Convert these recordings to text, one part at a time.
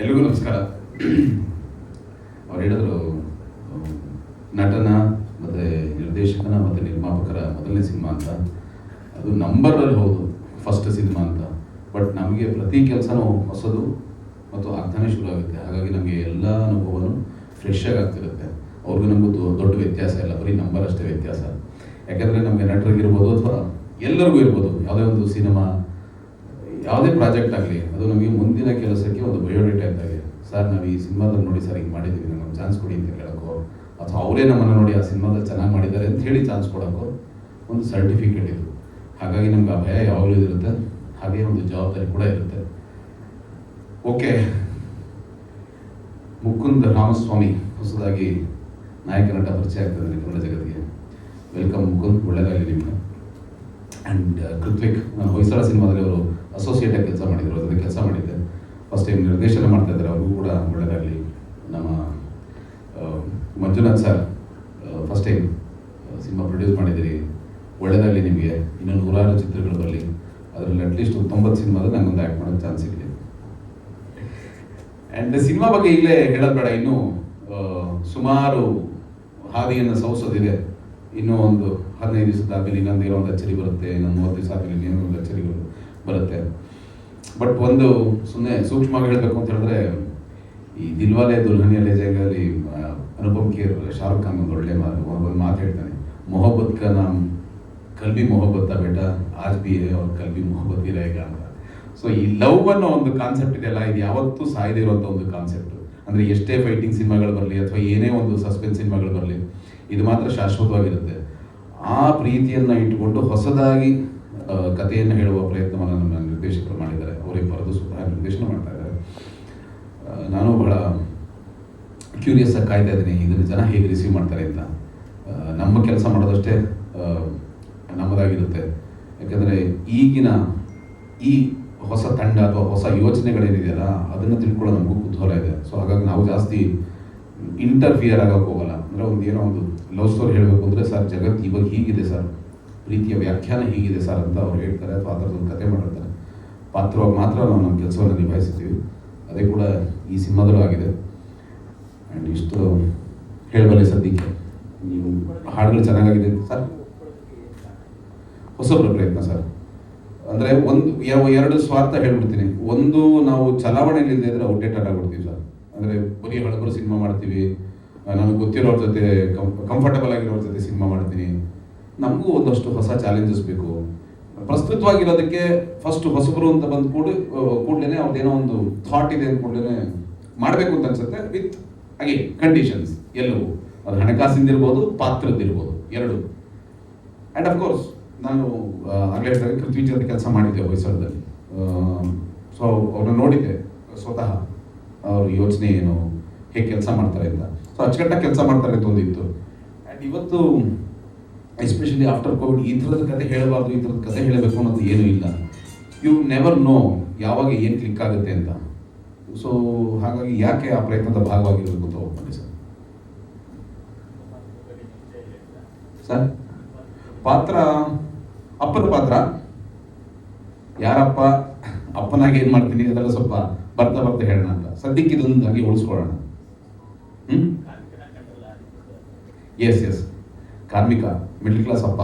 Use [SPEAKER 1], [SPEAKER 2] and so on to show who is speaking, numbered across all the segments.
[SPEAKER 1] ಎಲ್ರಿಗೂ ನಮಸ್ಕಾರ. ಅವ್ರು ಹೇಳಿದ್ರು ನಟನ ಮತ್ತು ನಿರ್ದೇಶಕನ ಮತ್ತು ನಿರ್ಮಾಪಕರ ಮೊದಲನೇ ಸಿನಿಮಾ ಅಂತ. ಅದು ನಂಬರಲ್ಲಿ ಹೌದು, ಫಸ್ಟ್ ಸಿನಿಮಾ ಅಂತ. ಬಟ್ ನಮಗೆ ಪ್ರತಿ ಕೆಲಸನೂ ಹೊಸದು ಮತ್ತು ಆಗ್ತಾನೆ ಶುರು ಆಗುತ್ತೆ. ಹಾಗಾಗಿ ನಮಗೆ ಎಲ್ಲ ಅನುಭವನೂ ಫ್ರೆಶ್ ಆಗಿ ಆಗ್ತಿರುತ್ತೆ. ಅವ್ರಿಗೂ ನಮಗೂ ದೊಡ್ಡ ವ್ಯತ್ಯಾಸ ಇಲ್ಲ, ಬರೀ ನಂಬರ್ ಅಷ್ಟೇ ವ್ಯತ್ಯಾಸ. ಯಾಕೆಂದರೆ ನಮಗೆ ನಟರಿಗಿರ್ಬೋದು ಅಥವಾ ಎಲ್ಲರಿಗೂ ಇರ್ಬೋದು, ಯಾವುದೇ ಒಂದು ಸಿನಿಮಾ, ಯಾವುದೇ ಪ್ರಾಜೆಕ್ಟ್ ಆಗಲಿ, ಅದು ನಮಗೆ ಮುಂದಿನ ಕೆಲಸಕ್ಕೆ ಒಂದು ಬಯೋಡೇಟಾ ಇದ್ದಾಗೆ. ಸರ್ ನಾವು ಈ ಸಿನಿಮಾದಲ್ಲಿ ನೋಡಿ ಸರ್ ಹಿಂಗೆ ಮಾಡಿದ್ದೀವಿ, ನಮಗೆ ಚಾನ್ಸ್ ಕೊಡಿ ಅಂತ ಕೇಳೋಕ್ಕೋ, ಅಥವಾ ಅವರೇ ನಮ್ಮನ್ನು ನೋಡಿ ಆ ಸಿನಿಮಾದಲ್ಲಿ ಚೆನ್ನಾಗಿ ಮಾಡಿದ್ದಾರೆ ಅಂತ ಹೇಳಿ ಚಾನ್ಸ್ ಕೊಡೋಕ್ಕೋ ಒಂದು ಸರ್ಟಿಫಿಕೇಟ್ ಇದು. ಹಾಗಾಗಿ ನಮ್ಗೆ ಆ ಭಯ ಯಾವಾಗಲೂ ಇರುತ್ತೆ, ಹಾಗೆ ಒಂದು ಜವಾಬ್ದಾರಿ ಕೂಡ ಇರುತ್ತೆ. ಓಕೆ, ಮುಕುಂದ್ ರಾಮಸ್ವಾಮಿ ಹೊಸದಾಗಿ ನಾಯಕ ನಟ ಪರಿಚಯ ಆಗ್ತದೆ ಕನ್ನಡ ಜಗತ್ತಿಗೆ. ವೆಲ್ಕಮ್ ಮುಕುಂದ್, ಒಳ್ಳೆಯದಾಗಲಿ ನಿಮಗೆ. ಆ್ಯಂಡ್ ಕೃತ್ವಿಕ್, ನಾನು ಹೊಯ್ಸಳ ಸಿನಿಮಾದಲ್ಲಿ ಅವರು ಅಸೋಸಿಯೇಟಾಗಿ ಕೆಲಸ ಮಾಡಿದರು, ಅದಕ್ಕೆ ಕೆಲಸ ಮಾಡಿದ್ದೆ. ಫಸ್ಟ್ ಟೈಮ್ ನಿರ್ದೇಶನ ಮಾಡ್ತಾ ಇದ್ದಾರೆ, ಅವ್ರಿಗೂ ಕೂಡ ಒಳ್ಳೆಯದಾಗಲಿ. ನಮ್ಮ Manjunath sir first time cinema produce ಮಾಡಿದ್ದೀರಿ, ಒಳ್ಳೆಯದಾಗಲಿ ನಿಮಗೆ. ಇನ್ನೂ 100 ಚಿತ್ರಗಳು ಬರಲಿ, ಅದರಲ್ಲಿ ಅಟ್ಲೀಸ್ಟ್ 90 ಸಿನಿಮಾದಲ್ಲಿ ನನಗೊಂದು ಆ್ಯಕ್ಟ್ ಮಾಡೋಕ್ಕೆ ಚಾನ್ಸ್ ಸಿಗಲಿ. ಆ್ಯಂಡ್ ಸಿನಿಮಾ ಬಗ್ಗೆ ಈಗಲೇ ಹೇಳೋದು ಬೇಡ, ಇನ್ನೂ ಸುಮಾರು ಹಾದಿಯನ್ನು ಸವಿಸೋದಿದೆ. ಇನ್ನೂ ಒಂದು 15 ದಿವಸದಾದ್ಮೇಲೆ ಇನ್ನೊಂದು ಅಚ್ಚರಿ ಬರುತ್ತೆ, ಇನ್ನೊಂದು 30 ದಿವಸ ಆದಮೇಲೆ ಇನ್ನೊಂದು ಅಚ್ಚರಿಗಳು ಬರುತ್ತೆ. ಬಟ್ ಒಂದು ಸುಮ್ಮನೆ ಸೂಕ್ಷ್ಮವಾಗಿ ಹೇಳಬೇಕು ಅಂತ ಹೇಳಿದ್ರೆ, ಈ ದಿಲ್ವಾಲೆ ದುಲ್ಹನಿಯಾ ಲೇ ಜಾಯೇಗಾದಲ್ಲಿ ಅನುಪಮ್ ಖೇರ್, ಶಾರುಖ್ ಖಾನ್ ಒಂದು ಒಳ್ಳೆ ಒಂದು ಮಾತು ಹೇಳ್ತಾನೆ, ಮೊಹಬ್ಬತ್ ಕಾ ನಾಮ್ ಕಲ್ ಭಿ ಮೊಹಬ್ಬತ್ ಬೇಟಾ, ಆಜ್ ಭಿ ಹೈ ಅವ್ರ ಕಲ್ ಭಿ ಮೊಹಬ್ಬತ್ ಹಿ रहेगा ಅಂತ. ಸೊ ಈ ಲವ್ ಅನ್ನೋ ಒಂದು ಕಾನ್ಸೆಪ್ಟ್ ಇದೆಯಲ್ಲ, ಇದು ಯಾವತ್ತೂ ಸಾಯದೇ ಇರುವಂಥ ಒಂದು ಕಾನ್ಸೆಪ್ಟ್. ಅಂದರೆ ಎಷ್ಟೇ ಫೈಟಿಂಗ್ ಸಿನಿಮಾಗಳು ಬರಲಿ ಅಥವಾ ಏನೇ ಒಂದು ಸಸ್ಪೆನ್ಸ್ ಸಿನಿಮಾಗಳು ಬರಲಿ, ಇದು ಮಾತ್ರ ಶಾಶ್ವತವಾಗಿರುತ್ತೆ. ಆ ಪ್ರೀತಿಯನ್ನು ಇಟ್ಟುಕೊಂಡು ಹೊಸದಾಗಿ ಕಥೆಯನ್ನು ಹೇಳುವ ಪ್ರಯತ್ನವನ್ನು ನಮ್ಮ ನಿರ್ದೇಶಕರು ಮಾಡಿದ್ದಾರೆ. ಅವರೇ ಬರೆದು ಸ್ವತಃ ನಿರ್ದೇಶನ ಮಾಡ್ತಾ ಇದ್ದಾರೆ. ನಾನು ಬಹಳ ಕ್ಯೂರಿಯಸ್ ಆಗಿ ಕಾಯ್ತಾ ಇದ್ದೀನಿ, ಇದನ್ನು ಜನ ಹೇಗೆ ರಿಸೀವ್ ಮಾಡ್ತಾರೆ ಅಂತ. ನಮ್ಮ ಕೆಲಸ ಮಾಡೋದಷ್ಟೇ ನಮ್ಮದಾಗಿರುತ್ತೆ. ಯಾಕಂದರೆ ಈಗಿನ ಈ ಹೊಸ ತಂಡ ಅಥವಾ ಹೊಸ ಯೋಚನೆಗಳೇನಿದೆಯಲ್ಲ, ಅದನ್ನು ತಿಳ್ಕೊಳ್ಳೋ ನಮಗೂ ಕುತೂಹಲ ಇದೆ. ಸೊ ಹಾಗಾಗಿ ನಾವು ಜಾಸ್ತಿ ಇಂಟರ್ಫಿಯರ್ ಆಗೋಕ್ಕೆ ಹೋಗಲ್ಲ. ಅಂದರೆ ಒಂದು ಏನೋ ಒಂದು ಲವ್ ಸ್ಟೋರಿ ಹೇಳಬೇಕು ಅಂದರೆ, ಸರ್ ಜಗತ್ತು ಇವಾಗ ಹೀಗಿದೆ ಸರ್, ಪ್ರೀತಿಯ ವ್ಯಾಖ್ಯಾನ ಹೀಗಿದೆ ಸರ್ ಅಂತ ಅವ್ರು ಹೇಳ್ತಾರೆ, ಅಥವಾ ಆ ಥರದೊಂದು ಕತೆ ಮಾಡಿರ್ತಾರೆ. ಪಾತ್ರವಾಗಿ ಮಾತ್ರ ನಾವು ನಮ್ಮ ಕೆಲಸವನ್ನು ನಿಭಾಯಿಸ್ತೀವಿ. ಅದೇ ಕೂಡ ಈ ಸಿನಿಮಾದಲ್ಲೂ ಆಗಿದೆ. ಆ್ಯಂಡ್ ಇಷ್ಟು ಹೇಳಬಲ್ಲೆ ಸದ್ಯಕ್ಕೆ. ನೀವು ಹಾಡುಗಳು ಚೆನ್ನಾಗಿದೆ ಸರ್, ಹೊಸಬ್ರ ಪ್ರಯತ್ನ ಸರ್. ಅಂದರೆ ಎರಡು ಸ್ವಾರ್ಥ ಹೇಳ್ಬಿಡ್ತೀನಿ. ಒಂದು, ನಾವು ಚಲಾವಣೆಯಲ್ಲಿಲ್ಲದೆ ಇದ್ರೆ ಔಟ್ಡೇಟೆಡ್ ಆಗ್ಬಿಡ್ತೀವಿ ಸರ್. ಅಂದರೆ ಬರೀ ಹಳಬರು ಸಿನಿಮಾ ಮಾಡ್ತೀವಿ, ನಮಗೆ ಗೊತ್ತಿರೋರ ಜೊತೆ ಕಂಫರ್ಟಬಲ್ ಆಗಿರೋರ ಜೊತೆ ಸಿನಿಮಾ ಮಾಡ್ತೀನಿ. ನಮಗೂ ಒಂದಷ್ಟು ಹೊಸ ಚಾಲೆಂಜಸ್ ಬೇಕು. ಪ್ರಸ್ತುತವಾಗಿರೋದಕ್ಕೆ ಫಸ್ಟ್ ಹೊಸಬರು ಅಂತ ಬಂದ ಕೂಡಲೇ ಅವ್ರದ್ದೇನೋ ಒಂದು ಥಾಟ್ ಇದೆ ಅಂದ ಕೂಡಲೇ ಮಾಡಬೇಕು ಅಂತ ಅನ್ಸುತ್ತೆ, ವಿತ್ ಅಗೇನ್ ಕಂಡೀಷನ್ಸ್ ಎಲ್ಲವೂ. ಅದು ಹಣಕಾಸಿಂದಿರ್ಬೋದು, ಪಾತ್ರದ್ದಿರ್ಬೋದು, ಎರಡು. ಆ್ಯಂಡ್ ಅಫ್ಕೋರ್ಸ್ ನಾನು ಆಗಲೇ ಹೇಳ್ತಾರೆ, ಕೃತ್ವಿಕ್ ಜೊತೆ ಕೆಲಸ ಮಾಡಿದ್ದೆ ಹೊಯ್ಸಳದಲ್ಲಿ. ಸೊ ಅವ್ರನ್ನ ನೋಡಿದ್ದೆ ಸ್ವತಃ, ಅವ್ರ ಯೋಚನೆ ಏನು, ಹೇಗೆ ಕೆಲಸ ಮಾಡ್ತಾರೆ ಅಂತ. ಸೊ ಅಚ್ಚುಕಟ್ಟಾಗಿ ಕೆಲಸ ಮಾಡ್ತಾರೆ ಅಂತ ಒಂದಿತ್ತು. ಆ್ಯಂಡ್ ಇವತ್ತು ಎಸ್ಪೆಷಲಿ ಆಫ್ಟರ್ ಕೋವಿಡ್ ಈ ಥರದ ಕತೆ ಹೇಳಬಾರ್ದು, ಈ ಥರದ ಕತೆ ಹೇಳಬೇಕು ಅನ್ನೋದು ಏನೂ ಇಲ್ಲ. ಯು ನೆವರ್ ನೋ ಯಾವಾಗ ಏನು ಕ್ಲಿಕ್ ಆಗುತ್ತೆ ಅಂತ. ಸೊ ಹಾಗಾಗಿ ಯಾಕೆ ಆ ಪ್ರಯತ್ನದ ಭಾಗವಾಗಿರಬೇಕು ಅಂತ ಹೋಗ್ಬಂದೆ ಸರ್. ಸರ್ ಪಾತ್ರ, ಅಪ್ಪನ ಪಾತ್ರ, ಯಾರಪ್ಪ ಅಪ್ಪನಾಗಿ ಏನು ಮಾಡ್ತೀನಿ ಅದೆಲ್ಲ ಸ್ವಲ್ಪ ಬರ್ತಾ ಹೇಳೋಣ ಅಂತ. ಸದ್ಯಕ್ಕೆ ಇದೊಂದಾಗಿ ಉಳಿಸ್ಕೊಳ್ಳೋಣ. ಎಸ್ ಕಾರ್ಮಿಕ, ಮಿಡ್ಲ್ ಕ್ಲಾಸ್ ಅಪ್ಪ,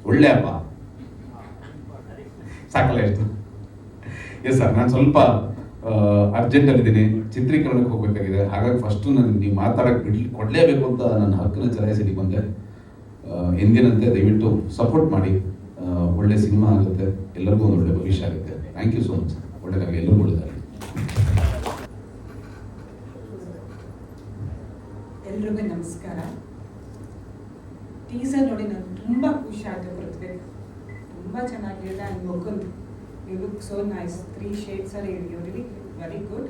[SPEAKER 1] ಒಳ್ಳೆ ಅಪ್ಪ, ಸಾಕಲ್ಲ ಎಷ್ಟು. ಎಸ್ ಸರ್, ನಾನು ಸ್ವಲ್ಪ ಅರ್ಜೆಂಟಲ್ಲಿದ್ದೀನಿ, ಚಿತ್ರೀಕರಣಕ್ಕೆ ಹೋಗಬೇಕಾಗಿದೆ. ಹಾಗಾಗಿ ಫಸ್ಟು ನೀವು ಮಾತಾಡೋಕ್ಕೆ ಕೊಡಲೇಬೇಕು ಅಂತ ನನ್ನ ಹಕ್ಕನ್ನು ಚಲಾಯಿಸಲಿಕ್ಕೆ ಬಂದೆ. ಎಂದಿನಂತೆ ದಯವಿಟ್ಟು ಸಪೋರ್ಟ್ ಮಾಡಿ. ಒಳ್ಳೆ ಸಿನಿಮಾ ಆಗುತ್ತೆ, ಎಲ್ಲರಿಗೂ ಒಂದು ಒಳ್ಳೆ ಭವಿಷ್ಯ ಆಗುತ್ತೆ. Thank you so much. ಒಳ್ಳೆದಾಗಲಿ, ಎಲ್ಲರಿಗೂ ಒಳ್ಳೆದಾಗಲಿ.
[SPEAKER 2] ಎಲ್ರಿಗೂ ನಮಸ್ಕಾರ. ಟೀಸರ್ ನೋಡಿ ನನಗೆ ತುಂಬ ಖುಷಿ ಆಯಿತು. ಕೃತ್ವಿಕ್ ತುಂಬ ಚೆನ್ನಾಗಿದೆ. And Mukund, you look so nice. 3 shades are you really very good.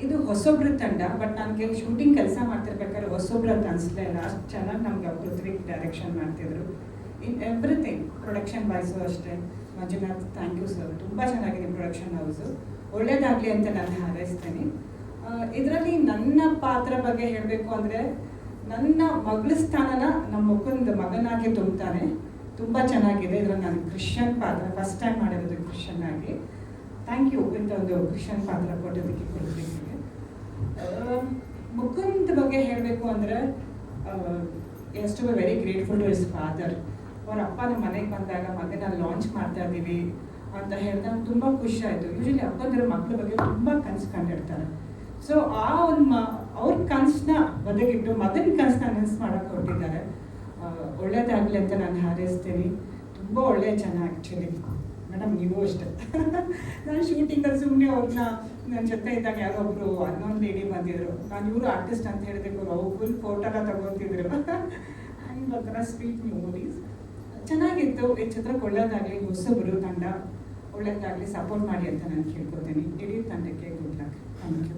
[SPEAKER 2] ಇದು ಹೊಸೊಬ್ರ ತಂಡ, ಬಟ್ ನನಗೆ ಶೂಟಿಂಗ್ ಕೆಲಸ ಮಾಡ್ತಿರ್ಬೇಕಾದ್ರೆ ಹೊಸೊಬ್ರು ಅಂತ ಅನಿಸ್ಲೇ ಇಲ್ಲ. ಅಷ್ಟು ಚೆನ್ನಾಗಿ ನಮ್ಗೆ ಪೃಥ್ವಿಕ್ ಡೈರೆಕ್ಷನ್ ಮಾಡ್ತಿದ್ರು. ಇನ್ ಎವ್ರಿಥಿಂಗ್, ಪ್ರೊಡಕ್ಷನ್ ವೈಸು ಅಷ್ಟೇ. ಮಂಜುನಾಥ್, ಥ್ಯಾಂಕ್ ಯು ಸರ್, ತುಂಬ ಚೆನ್ನಾಗಿದೆ ಪ್ರೊಡಕ್ಷನ್ ಹೌಸು. ಒಳ್ಳೇದಾಗಲಿ ಅಂತ ನಾನು ಹಾರೈಸ್ತೇನೆ. ಇದರಲ್ಲಿ ನನ್ನ ಪಾತ್ರ ಬಗ್ಗೆ ಹೇಳಬೇಕು ಅಂದರೆ, ನನ್ನ ಮಗಳ ಸ್ಥಾನನ ನಮ್ಮ ಮುಕುಂದ್ ಮಗನಾಗಿ ತುಂಬ್ತಾನೆ. ತುಂಬ ಚೆನ್ನಾಗಿದೆ. ಇದರಲ್ಲಿ ನಾನು ಕ್ರಿಶ್ಚಿಯನ್ ಪಾತ್ರ ಫಸ್ಟ್ ಟೈಮ್ ಮಾಡಿರೋದು ಕ್ರಿಶ್ಚಿಯನ್ ಆಗಿ. ಥ್ಯಾಂಕ್ ಯು ಇಂಥ ಒಂದು ಕ್ರಿಶ್ಚಿಯನ್ ಪಾತ್ರ ಕೊಟ್ಟೋದಕ್ಕೆ ಕೊಡಬೇಕಿದೆ. ಮುಕುಂದ್ ಬಗ್ಗೆ ಹೇಳಬೇಕು ಅಂದರೆ has to be very grateful to his father. ಅವ್ರ ಅಪ್ಪ ನಮ್ಮ ಮನೆಗೆ ಬಂದಾಗ ಮಗನ ಲಾಂಚ್ ಮಾಡ್ತಾ ಇದ್ದೀವಿ ಅಂತ ಹೇಳಿದಾಗ ತುಂಬ ಖುಷಿ ಆಯಿತು. ಯೂಶಲಿ ಅಪ್ಪಂದಿರೋ ಮಕ್ಕಳ ಬಗ್ಗೆ ತುಂಬ ಕನಸು ಕಂಡಿರ್ತಾರೆ. ಸೊ ಆ ಒಂದು ಅವ್ರ ಕನಸನ್ನ ಬದಿಗಿಟ್ಟು ಮಗನ ಕನಸನ್ನ ನೆನ್ಸು ಮಾಡೋಕ್ಕೆ ಹೊರಟಿದ್ದಾರೆ. ಒಳ್ಳೇದಾಗಲಿ ಅಂತ ನಾನು ಹಾರೈಸ್ತೀನಿ. ತುಂಬ ಒಳ್ಳೆಯ ಜನ ಆ್ಯಕ್ಚುಲಿ ಮೇಡಮ್, ನೀವು ಅಷ್ಟೇ. ನಾನು ಶೂಟಿಂಗಲ್ಲಿ ಸುಮ್ಮನೆ ಅವ್ರನ್ನ ನನ್ನ ಜೊತೆ ಇದ್ದಾಗ ಯಾರೋ ಒಬ್ಬರು ಅನ್ನೊಂದು ಲೇಡಿ ಬಂದಿದ್ರು. ನಾನು ಇವರು ಆರ್ಟಿಸ್ಟ್ ಅಂತ ಹೇಳಿದೆವು, ಅವ್ರು ಫುಲ್ ಫೋಟೋನ ತಗೊತಿದ್ರು. ಹಂಗೆ ಒಂಥರ ಸ್ವೀಟ್ ಮೆಮೊರೀಸ್. ಚೆನ್ನಾಗಿತ್ತು. ಈ ಚಿತ್ರಕ್ಕೆ ಒಳ್ಳೇದಾಗಲಿ, ಹೊಸಬರು ತಂಡ ಒಳ್ಳೇದಾಗಲಿ, ಸಪೋರ್ಟ್ ಮಾಡಿ ಅಂತ ನಾನು ಕೇಳ್ಕೊತೀನಿ. ಇಡೀ ತಂಡಕ್ಕೆ ಗುಡ್ ಲಕ್. Thank you.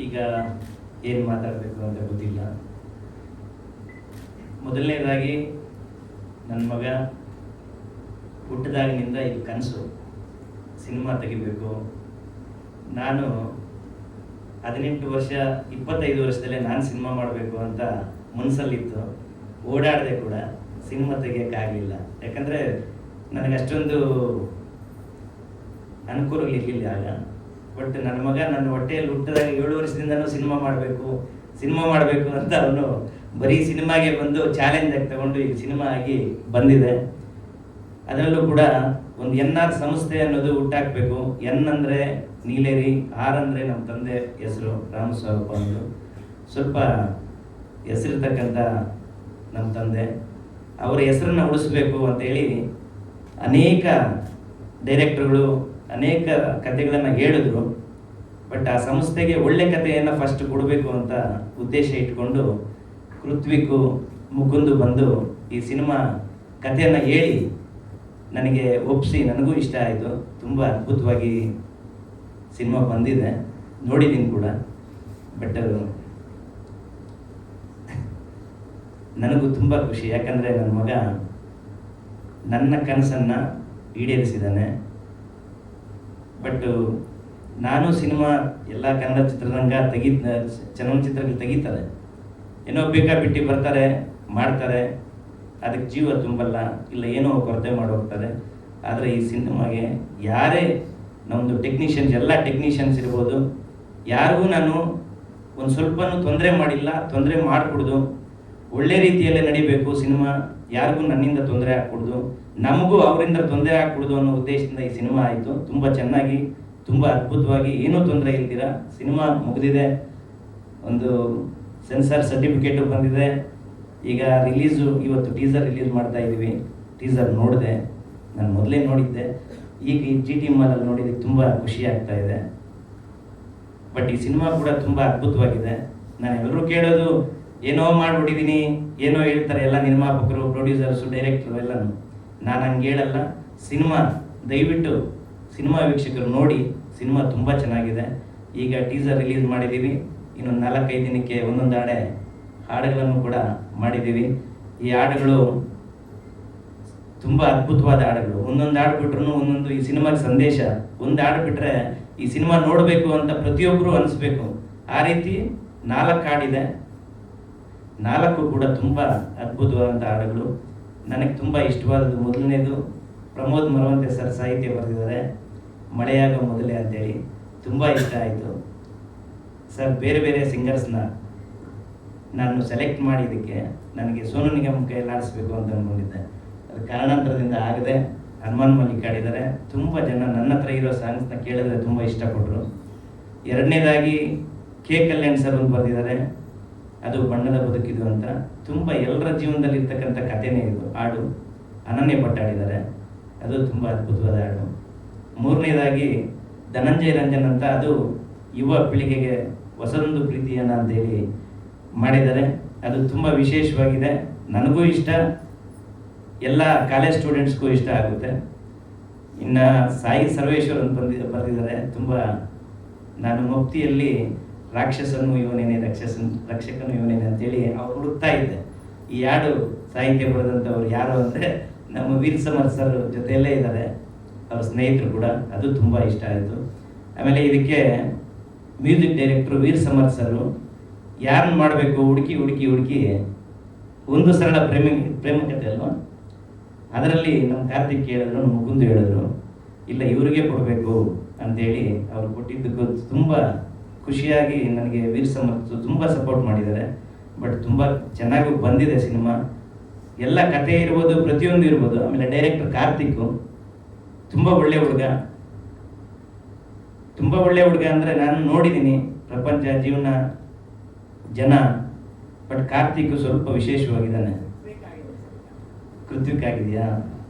[SPEAKER 3] ಈಗ ಏನು ಮಾತಾಡಬೇಕು ಅಂತ ಗೊತ್ತಿಲ್ಲ. ಮೊದಲನೇದಾಗಿ ನನ್ನ ಮಗ ಹುಟ್ಟಿದಾಗಿನಿಂದ ಇದು ಕನಸು, ಸಿನಿಮಾ ತೆಗಿಬೇಕು. ನಾನು 18 ವರ್ಷ 25 ವರ್ಷದಲ್ಲೇ ನಾನು ಸಿನಿಮಾ ಮಾಡಬೇಕು ಅಂತ ಮನಸ್ಸಲ್ಲಿತ್ತು. ಓಡಾಡಿದೆ ಕೂಡ, ಸಿನಿಮಾ ತೆಗಿಯೋಕ್ಕಾಗಲಿಲ್ಲ. ಯಾಕಂದರೆ ನನಗೆ ಅಷ್ಟೊಂದು ಅನುಕೂಲಗಳಿರಲಿಲ್ಲ ಆಗ. ಬಟ್ ನನ್ನ ಮಗ ನನ್ನ ಹೊಟ್ಟೆಯಲ್ಲಿ ಹುಟ್ಟಿದಾಗ 7 ವರ್ಷದಿಂದನೂ ಸಿನಿಮಾ ಮಾಡಬೇಕು ಅಂತ ಅವನು ಬರೀ ಸಿನಿಮಾಗೆ ಬಂದು ಚಾಲೆಂಜಾಗಿ ತಗೊಂಡು ಈಗ ಸಿನಿಮಾ ಆಗಿ ಬಂದಿದೆ. ಅದರಲ್ಲೂ ಕೂಡ ಒಂದು NR ಸಂಸ್ಥೆ ಅನ್ನೋದು ಹುಟ್ಟಾಕಬೇಕು. N ಅಂದರೆ ನೀಲೇರಿ, R ಅಂದರೆ ನಮ್ಮ ತಂದೆ ಹೆಸರು ರಾಮಸ್ವಾಮಪ್ಪ ಅನ್ನೋದು. ಸ್ವಲ್ಪ ಹೆಸರಿರ್ತಕ್ಕಂಥ ನಮ್ಮ ತಂದೆ, ಅವರ ಹೆಸರನ್ನು ಉಳಿಸ್ಬೇಕು ಅಂತೇಳಿ ಅನೇಕ ಡೈರೆಕ್ಟರ್ಗಳು ಅನೇಕ ಕಥೆಗಳನ್ನು ಹೇಳಿದ್ರು. ಬಟ್ ಆ ಸಂಸ್ಥೆಗೆ ಒಳ್ಳೆ ಕಥೆಯನ್ನು ಫಸ್ಟ್ ಕೊಡಬೇಕು ಅಂತ ಉದ್ದೇಶ ಇಟ್ಕೊಂಡು ಕೃತ್ವಿಕು ಮುಕುಂದು ಬಂದು ಈ ಸಿನಿಮಾ ಕಥೆಯನ್ನು ಹೇಳಿ ನನಗೆ ಒಪ್ಪಿಸಿ, ನನಗೂ ಇಷ್ಟ ಆಯಿತು. ತುಂಬ ಅದ್ಭುತವಾಗಿ ಸಿನಿಮಾ ಬಂದಿದೆ, ನೋಡಿದ್ದೀನಿ ಕೂಡ. ಬಟ್ ನನಗೂ ತುಂಬ ಖುಷಿ, ಯಾಕಂದರೆ ನನ್ನ ಮಗ ನನ್ನ ಕನಸನ್ನು ಈಡೇರಿಸಿದ್ದಾನೆ. ಬಟ್ ನಾನು ಸಿನಿಮಾ ಎಲ್ಲ ಕನ್ನಡ ಚಿತ್ರರಂಗ ಚಲನಚಿತ್ರಗಳು ತೆಗಿತಾರೆ, ಏನೋ ಬೇಕಾಬಿಟ್ಟು ಬರ್ತಾರೆ, ಮಾಡ್ತಾರೆ, ಅದಕ್ಕೆ ಜೀವ ತುಂಬಲ್ಲ, ಇಲ್ಲ ಏನೋ ಕೊರತೆ ಮಾಡೋಗ್ತಾರೆ. ಆದರೆ ಈ ಸಿನಿಮಾಗೆ ಯಾರೇ ನಮ್ಮದು ಟೆಕ್ನಿಷಿಯನ್ಸ್, ಎಲ್ಲ ಟೆಕ್ನಿಷಿಯನ್ಸ್ ಇರ್ಬೋದು, ಯಾರಿಗೂ ನಾನು ಒಂದು ಸ್ವಲ್ಪನೂ ತೊಂದರೆ ಮಾಡಿಲ್ಲ, ತೊಂದರೆ ಮಾಡಿಕೊಡ್ದು. ಒಳ್ಳೆ ರೀತಿಯಲ್ಲೇ ನಡಿಬೇಕು ಸಿನಿಮಾ, ಯಾರಿಗೂ ನನ್ನಿಂದ ತೊಂದರೆ ಆಗ್ಕೊಡ್ದು, ನಮಗೂ ಅವರಿಂದ ತೊಂದರೆ ಆಗ್ಕೊಡ್ದು ಅನ್ನೋ ಉದ್ದೇಶದಿಂದ ಈ ಸಿನಿಮಾ ಆಯಿತು. ತುಂಬ ಚೆನ್ನಾಗಿ, ತುಂಬ ಅದ್ಭುತವಾಗಿ, ಏನೂ ತೊಂದರೆ ಇಲ್ದಿರ ಸಿನಿಮಾ ಮುಗಿದಿದೆ. ಒಂದು ಸೆನ್ಸಾರ್ ಸರ್ಟಿಫಿಕೇಟು ಬಂದಿದೆ. ಈಗ ರಿಲೀಸು, ಇವತ್ತು ಟೀಸರ್ ರಿಲೀಸ್ ಮಾಡ್ತಾ ಇದ್ದೀವಿ. ಟೀಸರ್ ನೋಡಿದೆ, ನಾನು ಮೊದಲೇ ನೋಡಿದ್ದೆ, ಈಗ ಈ GT ಮಾಲಲ್ಲಿ ನೋಡಿದ್ದಕ್ಕೆ ತುಂಬ ಖುಷಿ ಆಗ್ತಾ ಇದೆ. ಬಟ್ ಈ ಸಿನಿಮಾ ಕೂಡ ತುಂಬ ಅದ್ಭುತವಾಗಿದೆ. ನಾನು ಎಲ್ಲರೂ ಕೇಳೋದು, ಏನೋ ಮಾಡಿಬಿಟ್ಟಿದ್ದೀನಿ, ಏನೋ ಹೇಳ್ತಾರೆ ಎಲ್ಲ ನಿರ್ಮಾಪಕರು, ಪ್ರೊಡ್ಯೂಸರ್ಸು, ಡೈರೆಕ್ಟರು ಎಲ್ಲನೂ. ನಾನು ಹಂಗೆ ಹೇಳಲ್ಲ. ಸಿನಿಮಾ ದಯವಿಟ್ಟು ಸಿನಿಮಾ ವೀಕ್ಷಕರು ನೋಡಿ, ಸಿನಿಮಾ ತುಂಬ ಚೆನ್ನಾಗಿದೆ. ಈಗ ಟೀಸರ್ ರಿಲೀಸ್ ಮಾಡಿದ್ದೀವಿ, ಇನ್ನೊಂದು 4-5 ದಿನಕ್ಕೆ ಒಂದೊಂದು ಹಾಡುಗಳನ್ನು ಕೂಡ ಮಾಡಿದ್ದೀವಿ. ಈ ಹಾಡುಗಳು ತುಂಬ ಅದ್ಭುತವಾದ ಹಾಡುಗಳು. ಒಂದೊಂದು ಹಾಡು ಬಿಟ್ರು ಒಂದೊಂದು ಈ ಸಿನಿಮಾಗೆ ಸಂದೇಶ. ಒಂದು ಹಾಡು ಬಿಟ್ಟರೆ ಈ ಸಿನಿಮಾ ನೋಡಬೇಕು ಅಂತ ಪ್ರತಿಯೊಬ್ಬರು ಅನಿಸ್ಬೇಕು. ಆ ರೀತಿ 4 ಹಾಡಿದೆ, 4 ಕೂಡ ತುಂಬ ಅದ್ಭುತವಾದಂಥ ಹಾಡುಗಳು. ನನಗೆ ತುಂಬ ಇಷ್ಟವಾದದ್ದು ಮೊದಲನೇದು ಪ್ರಮೋದ್ ಮರವಂತೆ ಸರ್ ಸಾಹಿತ್ಯ ಬರೆದಿದ್ದಾರೆ, ಮಳೆಯಾಗ ಮೊದಲೇ ಅಂತೇಳಿ. ತುಂಬ ಇಷ್ಟ ಆಯಿತು ಸರ್. ಬೇರೆ ಬೇರೆ ಸಿಂಗರ್ಸ್ನ ನಾನು ಸೆಲೆಕ್ಟ್ ಮಾಡಿದ್ದಕ್ಕೆ ನನಗೆ ಸೋನು ನಿಗಮ್ ಕೈಯಲ್ಲಿ ಆಡಿಸ್ಬೇಕು ಅಂತ ಅಂದ್ಕೊಂಡಿದ್ದೆ. ಅದು ಕಾರಣಾಂತರದಿಂದ ಆಗದೆ ಹನುಮಾನ್ ಮಲ್ಲಿಕ್ ಆಡಿದ್ದಾರೆ. ತುಂಬ ಜನ ನನ್ನ ಹತ್ರ ಇರೋ ಸಾಂಗ್ಸ್ನ ಕೇಳಿದ್ರೆ ತುಂಬ ಇಷ್ಟಪಟ್ಟರು. ಎರಡನೇದಾಗಿ ಕೆ ಕಲ್ಯಾಣ್ ಸರ್ ಒಂದು ಬರೆದಿದ್ದಾರೆ, ಅದು ಬಣ್ಣದ ಬದುಕಿದು ಅಂತ. ತುಂಬ ಎಲ್ಲರ ಜೀವನದಲ್ಲಿ ಇರ್ತಕ್ಕಂಥ ಕಥೆನೇ ಇದು. ಹಾಡು ಅನನ್ಯ ಭಟ್ ಆಡಿದ್ದಾರೆ, ಅದು ತುಂಬ ಅದ್ಭುತವಾದ ಹಾಡು. ಮೂರನೇದಾಗಿ ಧನಂಜಯ ರಂಜನ್ ಅಂತ, ಅದು ಯುವ ಪೀಳಿಗೆಗೆ ಹೊಸದೊಂದು ಪ್ರೀತಿಯನ್ನು ಅಂತೇಳಿ ಮಾಡಿದ್ದಾರೆ. ಅದು ತುಂಬ ವಿಶೇಷವಾಗಿದೆ, ನನಗೂ ಇಷ್ಟ, ಎಲ್ಲ ಕಾಲೇಜ್ ಸ್ಟೂಡೆಂಟ್ಸ್ಗೂ ಇಷ್ಟ ಆಗುತ್ತೆ. ಇನ್ನು ಸಾಯಿ ಸರ್ವೇಶ್ವರ್ ಅಂತ ಬರೆದಿದ್ದಾರೆ. ತುಂಬ ನಾನು ಮುಕ್ತಿಯಲ್ಲಿ ರಾಕ್ಷಸನು ಇವನೇನೆ, ರಕ್ಷಕನು ಇವನೇನೆ ಅಂತೇಳಿ ಅವ್ರು ಹುಡುಕ್ತಾ ಇದ್ದೆ. ಈ ಹಾಡು ಸಾಹಿತ್ಯ ಬರೆದಂಥವ್ರು ಯಾರು ಅಂದರೆ ನಮ್ಮ ವೀರ್ ಸಮರ್ ಸರ್ ಜೊತೆಯಲ್ಲೇ ಇದ್ದಾರೆ, ಅವ್ರ ಸ್ನೇಹಿತರು ಕೂಡ. ಅದು ತುಂಬ ಇಷ್ಟ ಆಯಿತು. ಆಮೇಲೆ ಇದಕ್ಕೆ ಮ್ಯೂಸಿಕ್ ಡೈರೆಕ್ಟ್ರು ವೀರ್ ಸಮರ್ ಸರು, ಯಾರನ್ನ ಮಾಡಬೇಕು ಹುಡುಕಿ ಹುಡುಕಿ ಹುಡುಕಿ ಒಂದು ಸರಳ ಪ್ರೇಮ ಕಥೆ ಅಲ್ವಾ, ಅದರಲ್ಲಿ ನಮ್ಮ ಕಾರ್ತಿಕ್ ಹೇಳಿದ್ರು, ನಮ್ಮ ಮುಕುಂದ್ ಹೇಳಿದ್ರು, ಇಲ್ಲ ಇವರಿಗೆ ಕೊಡಬೇಕು ಅಂತೇಳಿ ಅವ್ರು ಕೊಟ್ಟಿದ್ದಕ್ಕೂ ತುಂಬ ಖುಷಿಯಾಗಿ ನನಗೆ ವೀರ್ ಸಮರ್ಥ್ ತುಂಬ ಸಪೋರ್ಟ್ ಮಾಡಿದ್ದಾರೆ. ಬಟ್ ತುಂಬ ಚೆನ್ನಾಗಿ ಬಂದಿದೆ ಸಿನಿಮಾ, ಎಲ್ಲ ಕಥೆ ಇರ್ಬೋದು, ಪ್ರತಿಯೊಂದು ಇರ್ಬೋದು. ಆಮೇಲೆ ಡೈರೆಕ್ಟರ್ ಕಾರ್ತಿಕ್ ತುಂಬ ಒಳ್ಳೆ ಹುಡುಗ, ತುಂಬ ಒಳ್ಳೆ ಹುಡುಗ ಅಂದರೆ ನಾನು ನೋಡಿದ್ದೀನಿ ಪ್ರಪಂಚ, ಜೀವನ, ಜನ. ಬಟ್ ಕಾರ್ತಿಕ್ ಸ್ವಲ್ಪ ವಿಶೇಷವಾಗಿದ್ದಾನೆ. ಕೃತ್ವಿಕ್ ಆಗಿದೆಯಾ?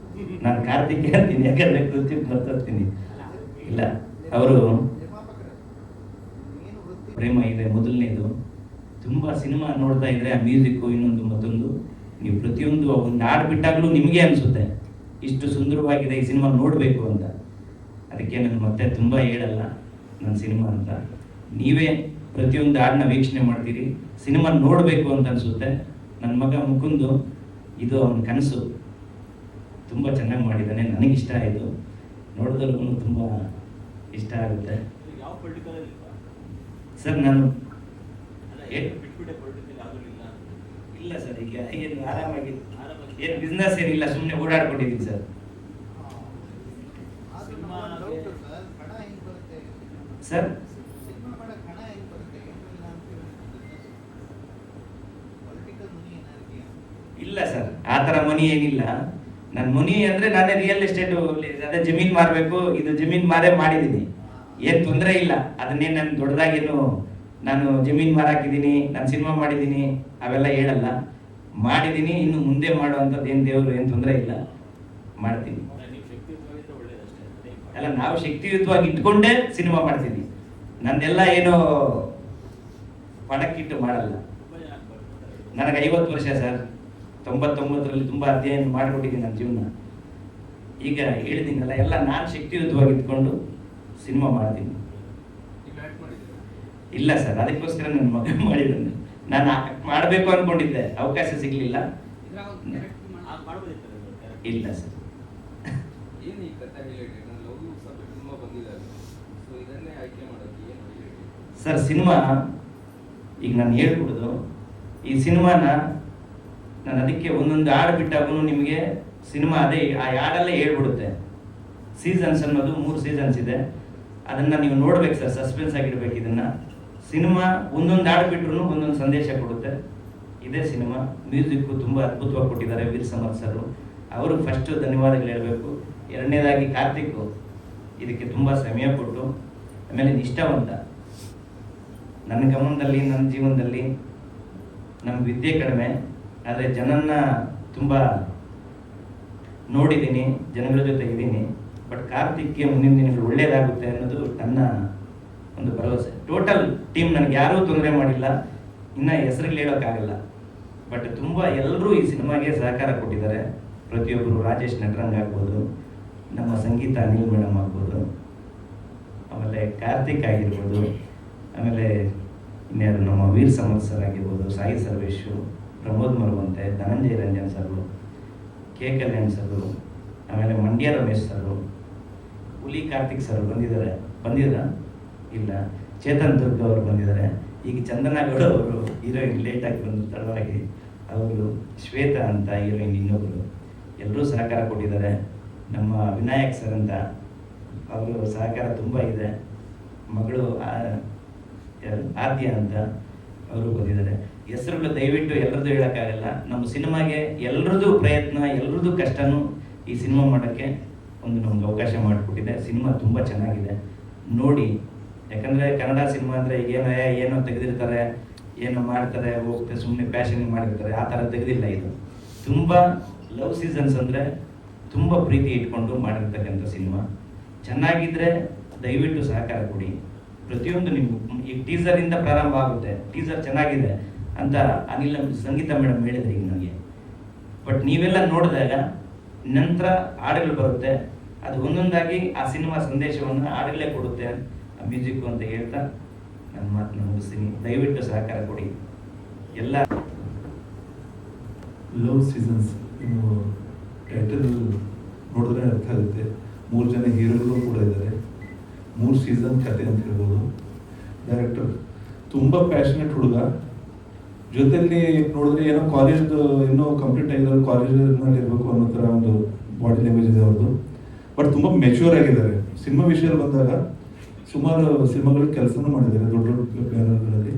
[SPEAKER 3] ನಾನು ಕಾರ್ತಿಕ್ ಹೇಳ್ತೀನಿ, ಯಾಕಂದರೆ ಕೃತ್ವಿಕ್ ಮರ್ತೋಗ್ತೀನಿ. ಇಲ್ಲ, ಅವರು ಪ್ರೇಮ ಇದೆ ಮೊದಲನೇದು. ತುಂಬ ಸಿನಿಮಾ ನೋಡ್ತಾ ಇದ್ರೆ ಆ ಮ್ಯೂಸಿಕ್ಕು ಇನ್ನೊಂದು ಮತ್ತೊಂದು, ನೀವು ಪ್ರತಿಯೊಂದು ಒಂದು ಹಾಡು ಬಿಟ್ಟಾಗಲೂ ನಿಮಗೆ ಅನಿಸುತ್ತೆ ಇಷ್ಟು ಸುಂದರವಾಗಿದೆ ಈ ಸಿನಿಮಾ ನೋಡಬೇಕು ಅಂತ. ಅದಕ್ಕೆ ನಾನು ಮತ್ತೆ ತುಂಬ ಹೇಳಲ್ಲ ನನ್ನ ಸಿನಿಮಾ ಅಂತ. ನೀವೇ ಪ್ರತಿಯೊಂದು ಹಾಡನ್ನ ವೀಕ್ಷಣೆ ಮಾಡ್ತೀರಿ, ಸಿನಿಮಾ ನೋಡಬೇಕು ಅಂತ ಅನಿಸುತ್ತೆ. ನನ್ನ ಮಗ ಮುಕುಂದು ಇದು ಅವನ ಕನಸು, ತುಂಬ ಚೆನ್ನಾಗಿ ಮಾಡಿದ್ದಾನೆ, ನನಗಿಷ್ಟ ಆಯಿತು, ನೋಡಿದ್ರೂ ತುಂಬ ಇಷ್ಟ ಆಗುತ್ತೆ. ಸರ್ ನಾನು ಇಲ್ಲ ಸರ್, ಈಗ ಏನು ಆರಾಮಾಗಿ ಏನು ಬಿಸ್ನೆಸ್ ಏನಿಲ್ಲ, ಸುಮ್ಮನೆ ಓಡಾಡ್ಕೊಂಡಿದ್ದೀನಿ ಸರ್. ಸರ್ ಇಲ್ಲ ಸರ್, ಆ ಥರ ಮನಿ ಏನಿಲ್ಲ. ನನ್ನ ಮನಿ ಅಂದರೆ ನಾನೇ ರಿಯಲ್ ಎಸ್ಟೇಟು, ಅದೇ ಜಮೀನು ಮಾರಬೇಕು, ಇದು ಜಮೀನು ಮಾರೇ ಮಾಡಿದ್ದೀನಿ, ಏನು ತೊಂದರೆ ಇಲ್ಲ. ಅದನ್ನೇ ನಾನು ದೊಡ್ಡದಾಗೇನು ನಾನು ಜಮೀನು ಮಾರಾಕಿದ್ದೀನಿ, ನಾನು ಸಿನಿಮಾ ಮಾಡಿದ್ದೀನಿ ಅವೆಲ್ಲ ಹೇಳಲ್ಲ. ಮಾಡಿದ್ದೀನಿ, ಇನ್ನು ಮುಂದೆ ಮಾಡುವಂಥದ್ದು ಏನು ದೇವರು ಏನು ತೊಂದರೆ ಇಲ್ಲ, ಮಾಡ್ತೀನಿ. ಅಲ್ಲ, ನಾವು ಶಕ್ತಿಯುತವಾಗಿ ಇಟ್ಕೊಂಡೇ ಸಿನಿಮಾ ಮಾಡ್ತೀನಿ. ನಂದೆಲ್ಲ ಏನೋ ಪಣಕ್ಕಿಟ್ಟು ಮಾಡಲ್ಲ. ನನಗೆ 50 ವರ್ಷ ಸರ್, 99ರಲ್ಲಿ ತುಂಬ ಅಧ್ಯಯನ ಮಾಡಿಕೊಟ್ಟಿದ್ದೀನಿ ನನ್ನ ಜೀವನ. ಈಗ ಹೇಳಿದ್ದೀನಲ್ಲ, ಎಲ್ಲ ನಾನು ಶಕ್ತಿಯುತವಾಗಿ ಇಟ್ಕೊಂಡು ಸಿನಿಮಾ ಮಾಡ್ತೀನಿ. ಇಲ್ಲ ಸರ್, ಅದಕ್ಕೋಸ್ಕರ ನನ್ನ ಮಗ ಮಾಡಿದ್ದಾನೆ. ನಾನು ಮಾಡಬೇಕು ಅಂದ್ಕೊಂಡಿದ್ದೆ, ಅವಕಾಶ ಸಿಗಲಿಲ್ಲ. ಇಲ್ಲ ಸರ್. ಸರ್ ಸಿನಿಮಾ ಈಗ ನಾನು ಹೇಳ್ಬಿಡೋದು, ಈ ಸಿನಿಮಾನ ನಾನು ಅದಕ್ಕೆ ಒಂದೊಂದು ಹಾಡು ಬಿಟ್ಟಾಗೂ ನಿಮಗೆ ಸಿನಿಮಾ ಅದೇ ಆ ಹಾಡಲ್ಲೇ ಹೇಳ್ಬಿಡುತ್ತೆ. ಸೀಸನ್ಸ್ ಅನ್ನೋದು 3 ಸೀಸನ್ಸ್ ಇದೆ, ಅದನ್ನು ನೀವು ನೋಡ್ಬೇಕು ಸರ್, ಸಸ್ಪೆನ್ಸ್ ಆಗಿಡ್ಬೇಕು. ಇದನ್ನು ಸಿನಿಮಾ ಒಂದೊಂದು ಹಾಡು ಬಿಟ್ಟರು ಒಂದೊಂದು ಸಂದೇಶ ಕೊಡುತ್ತೆ. ಇದೇ ಸಿನಿಮಾ. ಮ್ಯೂಸಿಕ್ಕು ತುಂಬ ಅದ್ಭುತವಾಗಿ ಕೊಟ್ಟಿದ್ದಾರೆ ವೀರ್ ಸಮರ್ಥ್ ಸರ್, ಅವರು ಫಸ್ಟು ಧನ್ಯವಾದಗಳು ಹೇಳಬೇಕು. ಎರಡನೇದಾಗಿ ಕಾರ್ತಿಕ್ ಇದಕ್ಕೆ ತುಂಬ ಸಮಯ ಕೊಟ್ಟು, ಆಮೇಲೆ ನಿಷ್ಠಾವಂತ. ನನ್ನ ಗಮನದಲ್ಲಿ, ನನ್ನ ಜೀವನದಲ್ಲಿ ನಮ್ಮ ವಿದ್ಯೆ ಕಡಿಮೆ, ಆದರೆ ಜನನ್ನ ತುಂಬ ನೋಡಿದ್ದೀನಿ, ಜನಗಳ ಜೊತೆ ಇದ್ದೀನಿ. ಬಟ್ ಕಾರ್ತಿಕ್ಗೆ ಮುಂದಿನ ದಿನಗಳು ಒಳ್ಳೆಯದಾಗುತ್ತೆ ಅನ್ನೋದು ನನ್ನ ಒಂದು ಭರವಸೆ. ಟೋಟಲ್ ಟೀಮ್ ನನಗೆ ಯಾರೂ ತೊಂದರೆ ಮಾಡಿಲ್ಲ, ಇನ್ನು ಹೆಸರುಗಳು ಹೇಳೋಕ್ಕಾಗಲ್ಲ. ಬಟ್ ತುಂಬ ಎಲ್ಲರೂ ಈ ಸಿನಿಮಾಗೆ ಸಹಕಾರ ಕೊಟ್ಟಿದ್ದಾರೆ. ಪ್ರತಿಯೊಬ್ಬರು, ರಾಜೇಶ್ ನಟರಂಗ್ ಆಗ್ಬೋದು, ನಮ್ಮ ಸಂಗೀತ ಅನಿಲ್ ಮೇಡಮ್ ಆಗ್ಬೋದು, ಆಮೇಲೆ ಕಾರ್ತಿಕ್ ಆಗಿರ್ಬೋದು, ಆಮೇಲೆ ಇನ್ಯಾರು ನಮ್ಮ ವೀರ್ ಸಮರ್ಥ್ ಸರ್ ಆಗಿರ್ಬೋದು, ಸಾಯಿ ಸರ್ವೇಶು, ಪ್ರಮೋದ್ ಮರವಂತೆ, ಧನಂಜಯ ರಂಜನ್ ಸರು, ಕೆ ಕಲ್ಯಾಣ್ ಸರು, ಆಮೇಲೆ ಮಂಡ್ಯ ರಮೇಶ್ ಸರು, ಹುಲಿ ಕಾರ್ತಿಕ್ ಸರ್ ಬಂದಿದ್ದೀರಾ? ಇಲ್ಲ. ಚೇತನ್ ದುರ್ಗ ಅವರು ಬಂದಿದ್ದಾರೆ. ಈಗ ಚಂದನಾ ಗೌಡ ಅವರು ಹೀರೋಯಿನ್ ಲೇಟಾಗಿ ಬಂದು ತಡವಾಗಿ, ಅವರು ಶ್ವೇತಾ ಅಂತ ಹೀರೋಯಿನ್ ಇನ್ನೊಬ್ಬರು, ಎಲ್ಲರೂ ಸಹಕಾರ ಕೊಟ್ಟಿದ್ದಾರೆ. ನಮ್ಮ ವಿನಾಯಕ್ ಸರ್ ಅಂತ ಅವರು ಸಹಕಾರ ತುಂಬ ಇದೆ. ಮಗಳು ಆದ್ಯ ಅಂತ ಅವರು ಬಂದಿದ್ದಾರೆ. ಹೆಸರುಗಳು ದಯವಿಟ್ಟು ಎಲ್ಲರದ್ದು ಹೇಳೋಕ್ಕಾಗಲ್ಲ. ನಮ್ಮ ಸಿನಿಮಾಗೆ ಎಲ್ಲರದ್ದು ಪ್ರಯತ್ನ, ಎಲ್ಲರದ್ದು ಕಷ್ಟನೂ ಈ ಸಿನಿಮಾ ಮಾಡೋಕ್ಕೆ ಒಂದು ನಮ್ಗೆ ಅವಕಾಶ ಮಾಡಿಕೊಟ್ಟಿದೆ. ಸಿನಿಮಾ ತುಂಬ ಚೆನ್ನಾಗಿದೆ, ನೋಡಿ. ಯಾಕಂದರೆ ಕನ್ನಡ ಸಿನಿಮಾ ಅಂದರೆ ಏನೋ ತೆಗೆದಿರ್ತಾರೆ, ಏನೋ ಮಾಡ್ತಾರೆ, ಹೋಗ್ತಾರೆ, ಸುಮ್ಮನೆ ಪ್ಯಾಷನ್ ಮಾಡಿರ್ತಾರೆ, ಆ ಥರ ತೆಗೆದಿಲ್ಲ. ಇದು ತುಂಬ ಲವ್ ಸೀಸನ್ಸ್ ಅಂದರೆ ತುಂಬ ಪ್ರೀತಿ ಇಟ್ಕೊಂಡು ಮಾಡಿರ್ತಕ್ಕಂಥ ಸಿನಿಮಾ. ಚೆನ್ನಾಗಿದ್ದರೆ ದಯವಿಟ್ಟು ಸಹಕಾರ ಕೊಡಿ. ಪ್ರತಿಯೊಂದು ನೀವು ಈ ಟೀಸರಿಂದ ಪ್ರಾರಂಭ ಆಗುತ್ತೆ, ಟೀಸರ್ ಚೆನ್ನಾಗಿದೆ ಅಂತ ಸಂಗೀತ ಮೇಡಮ್ ಹೇಳಿದ್ರೆ ಈಗ ನನಗೆ. ಬಟ್ ನೀವೆಲ್ಲ ನೋಡಿದಾಗ ನಂತರ ಹಾಡುಗಳು ಬರುತ್ತೆ, ಅದು ಒಂದೊಂದಾಗಿ ಆ ಸಿನಿಮಾ ಸಂದೇಶವನ್ನು ಹಾಡುಗಳೇ ಕೊಡುತ್ತೆ, ಆ ಮ್ಯೂಸಿಕ್ಕು ಅಂತ ಹೇಳ್ತಾ ನನ್ನ ಮಾತನ್ನ ಮುಗಿಸ್ತೀನಿ. ದಯವಿಟ್ಟು ಸಹಕಾರ ಕೊಡಿ ಎಲ್ಲ.
[SPEAKER 4] ಲವ್ ಸೀಸನ್ಸ್ ಇನ್ನು ಟೈಟಲ್ ನೋಡಿದ್ರೆ ಅರ್ಥ ಆಗುತ್ತೆ. 3 ಜನ ಹೀರೋಗಳು ಕೂಡ ಇದ್ದಾರೆ. 3 ಸೀಸನ್ ಕತೆ ಅಂತ ಹೇಳ್ಬೋದು. ಡೈರೆಕ್ಟರ್ ತುಂಬ ಪ್ಯಾಷನೆಟ್ ಹುಡುಗ, ಜೊತೆಯಲ್ಲಿ ನೋಡಿದ್ರೆ ಏನೋ ಕಾಲೇಜ್ದು ಇನ್ನೂ ಕಂಪ್ಲೀಟ್ ಆಗಿದ್ದಾರೆ, ಕಾಲೇಜ್ನಲ್ಲಿ ಇರಬೇಕು ಅನ್ನೋ ಥರ ಒಂದು ಬಾಡಿ ಲ್ಯಾಂಗ್ವೇಜ್ ಇದೆ ಅವ್ರದ್ದು. ಬಟ್ ತುಂಬ ಮೆಚ್ಯೂರ್ ಆಗಿದ್ದಾರೆ. ಸಿನಿಮಾ ವಿಷಯದಲ್ಲಿ ಬಂದಾಗ ಸುಮಾರು ಸಿನಿಮಾಗಳಿಗೆ ಕೆಲಸನೂ ಮಾಡಿದ್ದಾರೆ ದೊಡ್ಡ ದೊಡ್ಡ ಬ್ಯಾನರ್ಗಳಲ್ಲಿ.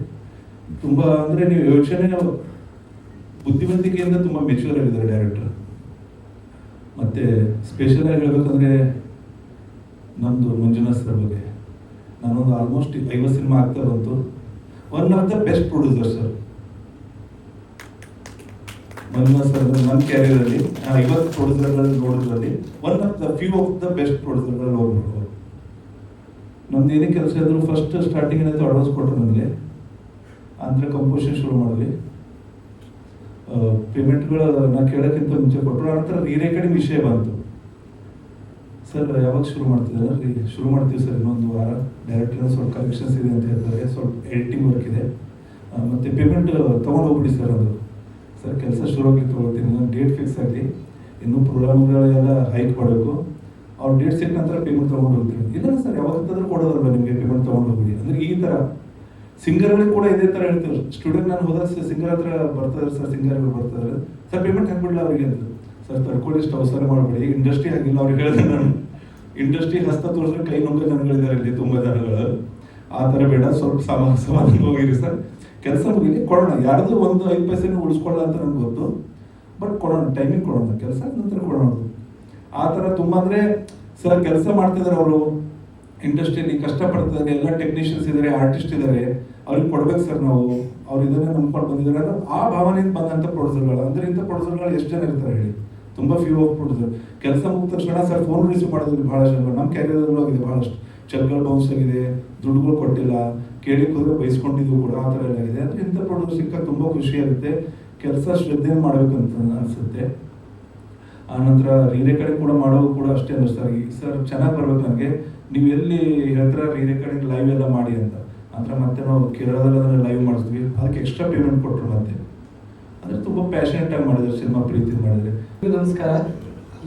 [SPEAKER 4] ತುಂಬ ಅಂದರೆ ನೀವು ಯೋಚನೆ ಬುದ್ಧಿವಂತಿಕೆಯಿಂದ ತುಂಬ ಮೆಚ್ಯೂರ್ ಆಗಿದ್ದಾರೆ ಡೈರೆಕ್ಟರ್. ಮತ್ತು ಸ್ಪೆಷಲ್ ಆಗಿ ಹೇಳ್ಬೇಕಂದ್ರೆ ನಮ್ಮದು ಮಂಜುನಾಥ್ ಸರ್ ಬಗ್ಗೆ ನಾನೊಂದು ಆಲ್ಮೋಸ್ಟ್ 50 ಸಿನಿಮಾ ಆಗ್ತಾ ಬಂತು. One of the best producer sir Manjunath sir. ನನ್ನ ಕ್ಯಾರಿಯರಲ್ಲಿ 50 ಪ್ರೊಡ್ಯೂಸರ್ಗಳಲ್ಲಿ ನೋಡೋದ್ರಲ್ಲಿ one of the few of the best ಪ್ರೊಡ್ಯೂಸರ್ಗಳಲ್ಲಿ ನೋಡ್ಬೋದು. ನಮ್ದು ಏನೇ ಕೆಲಸ ಇದ್ರು ಫಸ್ಟ್ ಸ್ಟಾರ್ಟಿಂಗ್ ಏನಾಯ್ತು ಅಡ್ವಾನ್ಸ್ ಕೊಟ್ಟರು ನನಗೆ. ಅಂದರೆ ಕಂಪೋಸಿಷನ್ ಶುರು ಮಾಡಿದ್ವಿ. ಪೇಮೆಂಟ್ಗಳು ನಾ ಕೇಳೋಕ್ಕಿಂತ ಮುಂಚೆ ಕೊಟ್ಟರು. ಆನಂತರ ರೀರೇಕಡಿಂಗ್ ವಿಷಯ ಬಂತು. ಸರ್ ಯಾವಾಗ ಶುರು ಮಾಡ್ತಿದ್ದಾರೆ? ಶುರು ಮಾಡ್ತೀವಿ ಸರ್ ಇನ್ನೊಂದು ವಾರ. ಡೈರೆಕ್ಟರ್ ಸ್ವಲ್ಪ ಕಲೆಕ್ಷನ್ಸ್ ಇದೆ ಅಂತ ಹೇಳ್ತಾರೆ, ಸ್ವಲ್ಪ ಎಡಿಟಿಂಗ್ ವರ್ಕ್ ಇದೆ, ಮತ್ತು ಪೇಮೆಂಟ್ ತೊಗೊಂಡು ಹೋಗ್ಬಿಡಿ ಸರ್. ಅದು ಸರ್ ಕೆಲಸ ಶುರು ಆಗಲಿ ತೊಗೊಳ್ತೀನಿ, ನಾನು ಡೇಟ್ ಫಿಕ್ಸ್ ಆಗಲಿ, ಇನ್ನೂ ಪ್ರೋಗ್ರಾಮ್ಗಳೆಲ್ಲ ಹೈಕ್ ಮಾಡಬೇಕು, ಅವ್ರು ಡೇಟ್ ಸಿಕ್ಕ ನಂತರ ಪೇಮೆಂಟ್ ತೊಗೊಂಡು ಹೋಗ್ತೀನಿ. ಇಲ್ಲ ಸರ್ ಯಾವತ್ತಾದ್ರೂ ಕೊಡೋದಲ್ವ ನಿಮಗೆ, ಪೇಮೆಂಟ್ ತೊಗೊಂಡು ಹೋಗ್ಬಿಡಿ. ಅಂದರೆ ಈ ಥರ ಸಿಂಗರ್ಗಳಿಗೆ ಕೂಡ ಇದೇ ಥರ ಹೇಳ್ತೀವಿ. ಸ್ಟೂಡೆಂಟ್ ನಾನು ಹೋದಾಗ ಸಿಂಗರ್ ಹತ್ರ ಬರ್ತಾರೆ ಸರ್, ಸಿಂಗರ್ಗಳು ಬರ್ತಾರೆ ಸರ್, ಪೇಮೆಂಟ್ ಹಾಕ್ಬಿಡಲ್ಲ ಅವರಿಗೆ ಅಂತ. ಸರ್ ತಡ್ಕೊಳ್ಳಿ, ಇಷ್ಟು ಅವಸರ ಮಾಡಬೇಡಿ, ಇಂಡಸ್ಟ್ರಿ ಆಗಿಲ್ಲ. ಅವ್ರಿಗೆ ಹೇಳಿದೆ ನಾನು, ಇಂಡಸ್ಟ್ರಿ ಹಸ್ತ ತೋರಿಸಿದ್ರೆ ಕೈ ನುಂಗ ಜನಗಳಿದ್ದಾರೆ ಇಲ್ಲಿ ತುಂಬ ಜನಗಳು. ಆ ಥರ ಬೇಡ, ಸ್ವಲ್ಪ ಸಮಾಧಾನ ಹೋಗಿರಿ ಸರ್, ಕೆಲಸ ಮುಗಿಲಿ ಕೊಡೋಣ. ಯಾರ್ದು ಒಂದು 5 ಪೈಸೆನೂ ಉಳಿಸ್ಕೊಳ್ಳ ಅಂತ ನನಗೆ ಗೊತ್ತು, ಬಟ್ ಕೊಡೋಣ, ಟೈಮಿಂಗ್ ಕೊಡೋಣ, ಕೆಲಸ ನಂತರ ಕೊಡೋಣ. ಆ ಥರ ತುಂಬ ಅಂದರೆ ಸರ್ ಕೆಲಸ ಮಾಡ್ತಿದ್ದಾರೆ ಅವರು, ಇಂಡಸ್ಟ್ರಿಯಲ್ಲಿ ಕಷ್ಟಪಡ್ತಿದ್ದಾರೆ, ಎಲ್ಲ ಟೆಕ್ನಿಷಿಯನ್ಸ್ ಇದ್ದಾರೆ, ಆರ್ಟಿಸ್ಟ್ ಇದ್ದಾರೆ, ಅವ್ರಿಗೆ ಕೊಡ್ಬೇಕು ಸರ್ ನಾವು, ಅವ್ರು ಇದನ್ನೇ ನಂಬ್ಕೊಂಡು ಬಂದಿದ್ದಾರೆ ಅಂದ್ರೆ ಆ ಭಾವನೆಯಿಂದ ಬಂದಂಥ ಪ್ರೊಡ್ಯೂಸರ್ಗಳು. ಅಂದರೆ ಇಂಥ ಪ್ರೊಡ್ಯೂಸರ್ಗಳು ಎಷ್ಟು ಜನ ಇರ್ತಾರೆ ಹೇಳಿ? ತುಂಬ ಫ್ಯೂ ಆಫ್ ಪ್ರೊಡ್ಯೂಸರ್. ಕೆಲಸ ಮುಗಿದ ತಕ್ಷಣ ಸರ್ ಫೋನ್ ರಿಸೀವ್ ಮಾಡೋದ್ರಲ್ಲಿ ಭಾಳ ಜನ ನಮ್ಮ ಕ್ಯಾರಿಯರ್ದಲ್ಲೂ ಆಗಿದೆ, ಭಾಳಷ್ಟು ಚೆಕ್ಗಳು ಬೌನ್ಸ್ ಆಗಿದೆ, ದುಡ್ಡುಗಳು ಕೊಟ್ಟಿಲ್ಲ, ಕೇಳಿಕ್ಕೆ ಹೋದ್ರೆ ಬೈಸ್ಕೊಂಡಿದ್ದು ಕೂಡ ಆ ಥರ ಎಲ್ಲ ಆಗಿದೆ. ಅಂದರೆ ಇಂಥ ಪ್ರೊಡ್ಯೂಸರ್ ಸಿಕ್ಕ ತುಂಬ ಖುಷಿಯಾಗುತ್ತೆ, ಕೆಲಸ ಶ್ರದ್ಧೆ ಮಾಡಬೇಕಂತ ಅನಿಸುತ್ತೆ. ಆನಂತರ ರೀರೆಕಾರ್ಡಿಂಗ್ ಕೂಡ ಮಾಡೋದು ಕೂಡ ಅಷ್ಟೇ ಅನ್ನಿಸ್ತಾರೆ. ಸರ್ ಚೆನ್ನಾಗಿ ಬರ್ಬೇಕು ನನಗೆ, ನೀವು ಎಲ್ಲಿ ಹೇಳ್ತಾರೆ ರೀರೆಕಾರ್ಡಿಂಗ್ ಲೈವ್ ಎಲ್ಲ ಮಾಡಿ ಅಂತ. ಅಂದರೆ ಮತ್ತೆ ನಾವು ಕೇರಳದಲ್ಲಿ ಅದನ್ನು ಲೈವ್ ಮಾಡಿದ್ವಿ, ಅದಕ್ಕೆ ಎಕ್ಸ್ಟ್ರಾ ಪೇಮೆಂಟ್ ಕೊಟ್ಟರು. ಮತ್ತೆ ಅಂದರೆ ತುಂಬ ಪ್ಯಾಷನೇಟ್ ಆಗಿ ಮಾಡಿದ್ರು, ಸಿನಿಮಾ ಪ್ರೀತಿ ಮಾಡಿದ್ರೆ.
[SPEAKER 5] ನಮಸ್ಕಾರ.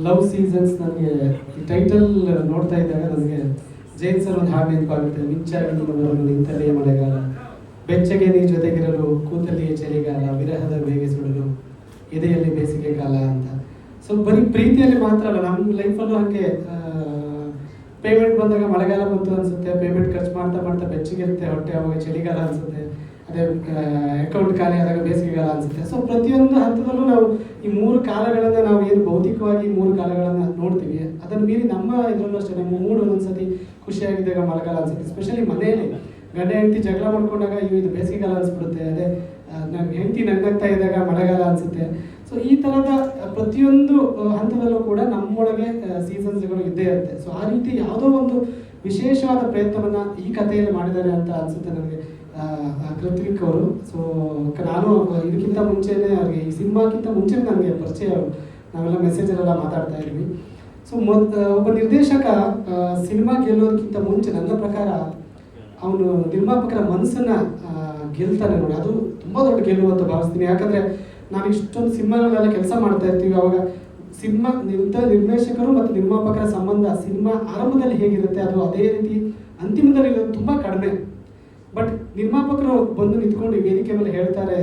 [SPEAKER 5] ಲವ್ ಸೀಸನ್ಸ್, ನನಗೆ ಈ ಟೈಟಲ್ ನೋಡ್ತಾ ಇದ್ದಾಗ ನನಗೆ ಜೈನ್ ಸರ್ ಒಂದು ಹಾಡು ನೆನಪಾಗುತ್ತೆ. ಮಿಂಚಾಗಿ ಬರಲು ನಿಂತಲೇ ಮಳೆಗಾಲ, ಬೆಚ್ಚಗೆ ನೀ ಜೊತೆಗಿರಲು ಕೂತಲ್ಲಿಯೇ ಚಳಿಗಾಲ, ವಿರಹದ ಬೇಗೆ ಸುಡಲು ಎದೆಯಲ್ಲಿ ಬೇಸಿಗೆ ಕಾಲ ಅಂತ. ಸೊ ಬರೀ ಪ್ರೀತಿಯಲ್ಲಿ ಮಾತ್ರ ಅಲ್ಲ, ನಮ್ಮ ಲೈಫಲ್ಲೂ ಹಾಗೆ ಪೇಮೆಂಟ್ ಬಂದಾಗ ಮಳೆಗಾಲ ಬಂತು ಅನಿಸುತ್ತೆ, ಪೇಮೆಂಟ್ ಖರ್ಚು ಮಾಡ್ತಾ ಮಾಡ್ತಾ ಬೆಚ್ಚಗಿರುತ್ತೆ ಹೊಟ್ಟೆ, ಅವಾಗ ಚಳಿಗಾಲ ಅನಿಸುತ್ತೆ, ಅದೇ ಅಕೌಂಟ್ ಖಾಲಿ ಆದಾಗ ಬೇಸಿಗೆಗಾಲ ಅನಿಸುತ್ತೆ. ಸೊ ಪ್ರತಿಯೊಂದು ಹಂತದಲ್ಲೂ ನಾವು ಈ 3 ಕಾಲಗಳನ್ನು ನಾವು ಏನು ಭೌತಿಕವಾಗಿ 3 ಕಾಲಗಳನ್ನು ನೋಡ್ತೀವಿ, ಅದನ್ನು ಮೀರಿ ನಮ್ಮ ಇದರಲ್ಲೂ ಅಷ್ಟೇ ಮೂಡ್ ಒಂದೊಂದ್ಸತಿ ಖುಷಿಯಾಗಿದ್ದಾಗ ಮಳೆಗಾಲ ಅನಿಸುತ್ತೆ. ಸ್ಪೆಷಲಿ ಮನೆಯಲ್ಲಿ ಗಂಡ ಹೆಂಡತಿ ಜಗಳ ಮಾಡ್ಕೊಂಡಾಗ ಇದು ಬೇಸಿಗೆಗಾಲ ಅನಿಸ್ಬಿಡುತ್ತೆ, ಅದೇ ನಾವು ಹೆಂಡತಿ ನಗ್ನಗ್ತಾ ಇದ್ದಾಗ ಮಳೆಗಾಲ ಅನಿಸುತ್ತೆ. ಸೊ ಈ ಥರದ ಪ್ರತಿಯೊಂದು ಹಂತದಲ್ಲೂ ಕೂಡ ನಮ್ಮೊಳಗೆ ಸೀಸನ್ಸ್ಗಳು ಇದ್ದೇ ಇರುತ್ತೆ. ಸೊ ಆ ರೀತಿ ಯಾವುದೋ ಒಂದು ವಿಶೇಷವಾದ ಪ್ರಯತ್ನವನ್ನು ಈ ಕಥೆಯಲ್ಲಿ ಮಾಡಿದ್ದಾರೆ ಅಂತ ಅನಿಸುತ್ತೆ ನನಗೆ ಕೃತಿಕ್ ಅವರು. ಸೊ ನಾನು ಇದಕ್ಕಿಂತ ಮುಂಚೆನೇ ಅವ್ರಿಗೆ, ಈ ಸಿನಿಮಾಕ್ಕಿಂತ ಮುಂಚೆ ನನಗೆ ಪರಿಚಯ, ನಾವೆಲ್ಲ ಮೆಸೇಜಲ್ಲೆಲ್ಲ ಮಾತಾಡ್ತಾ ಇದ್ವಿ. ಸೊ ಒಬ್ಬ ನಿರ್ದೇಶಕ ಸಿನಿಮಾ ಗೆಲ್ಲೋದಕ್ಕಿಂತ ಮುಂಚೆ ನನ್ನ ಪ್ರಕಾರ ಅವನು ನಿರ್ಮಾಪಕರ ಮನಸ್ಸನ್ನು ಗೆಲ್ತಾನೆ ನೋಡಿ, ಅದು ತುಂಬ ದೊಡ್ಡ ಗೆಲುವು ಅಂತ ಭಾವಿಸ್ತೀನಿ. ಯಾಕಂದರೆ ನಾವು ಇಷ್ಟೊಂದು ಸಿನಿಮಾಗಳೆಲ್ಲ ಕೆಲಸ ಮಾಡ್ತಾ ಇರ್ತೀವಿ, ಅವಾಗ ಸಿನಿಮಾ ನಿರ್ದೇಶಕರು ಮತ್ತು ನಿರ್ಮಾಪಕರ ಸಂಬಂಧ ಸಿನಿಮಾ ಆರಂಭದಲ್ಲಿ ಹೇಗಿರುತ್ತೆ ಅದು ಅದೇ ರೀತಿ ಅಂತಿಮದಲ್ಲಿ ಇರೋದು ತುಂಬ ಕಡಿಮೆ. ಬಟ್ ನಿರ್ಮಾಪಕರು ಬಂದು ನಿಂತ್ಕೊಂಡು ವೇದಿಕೆ ಮೇಲೆ ಹೇಳ್ತಾರೆ,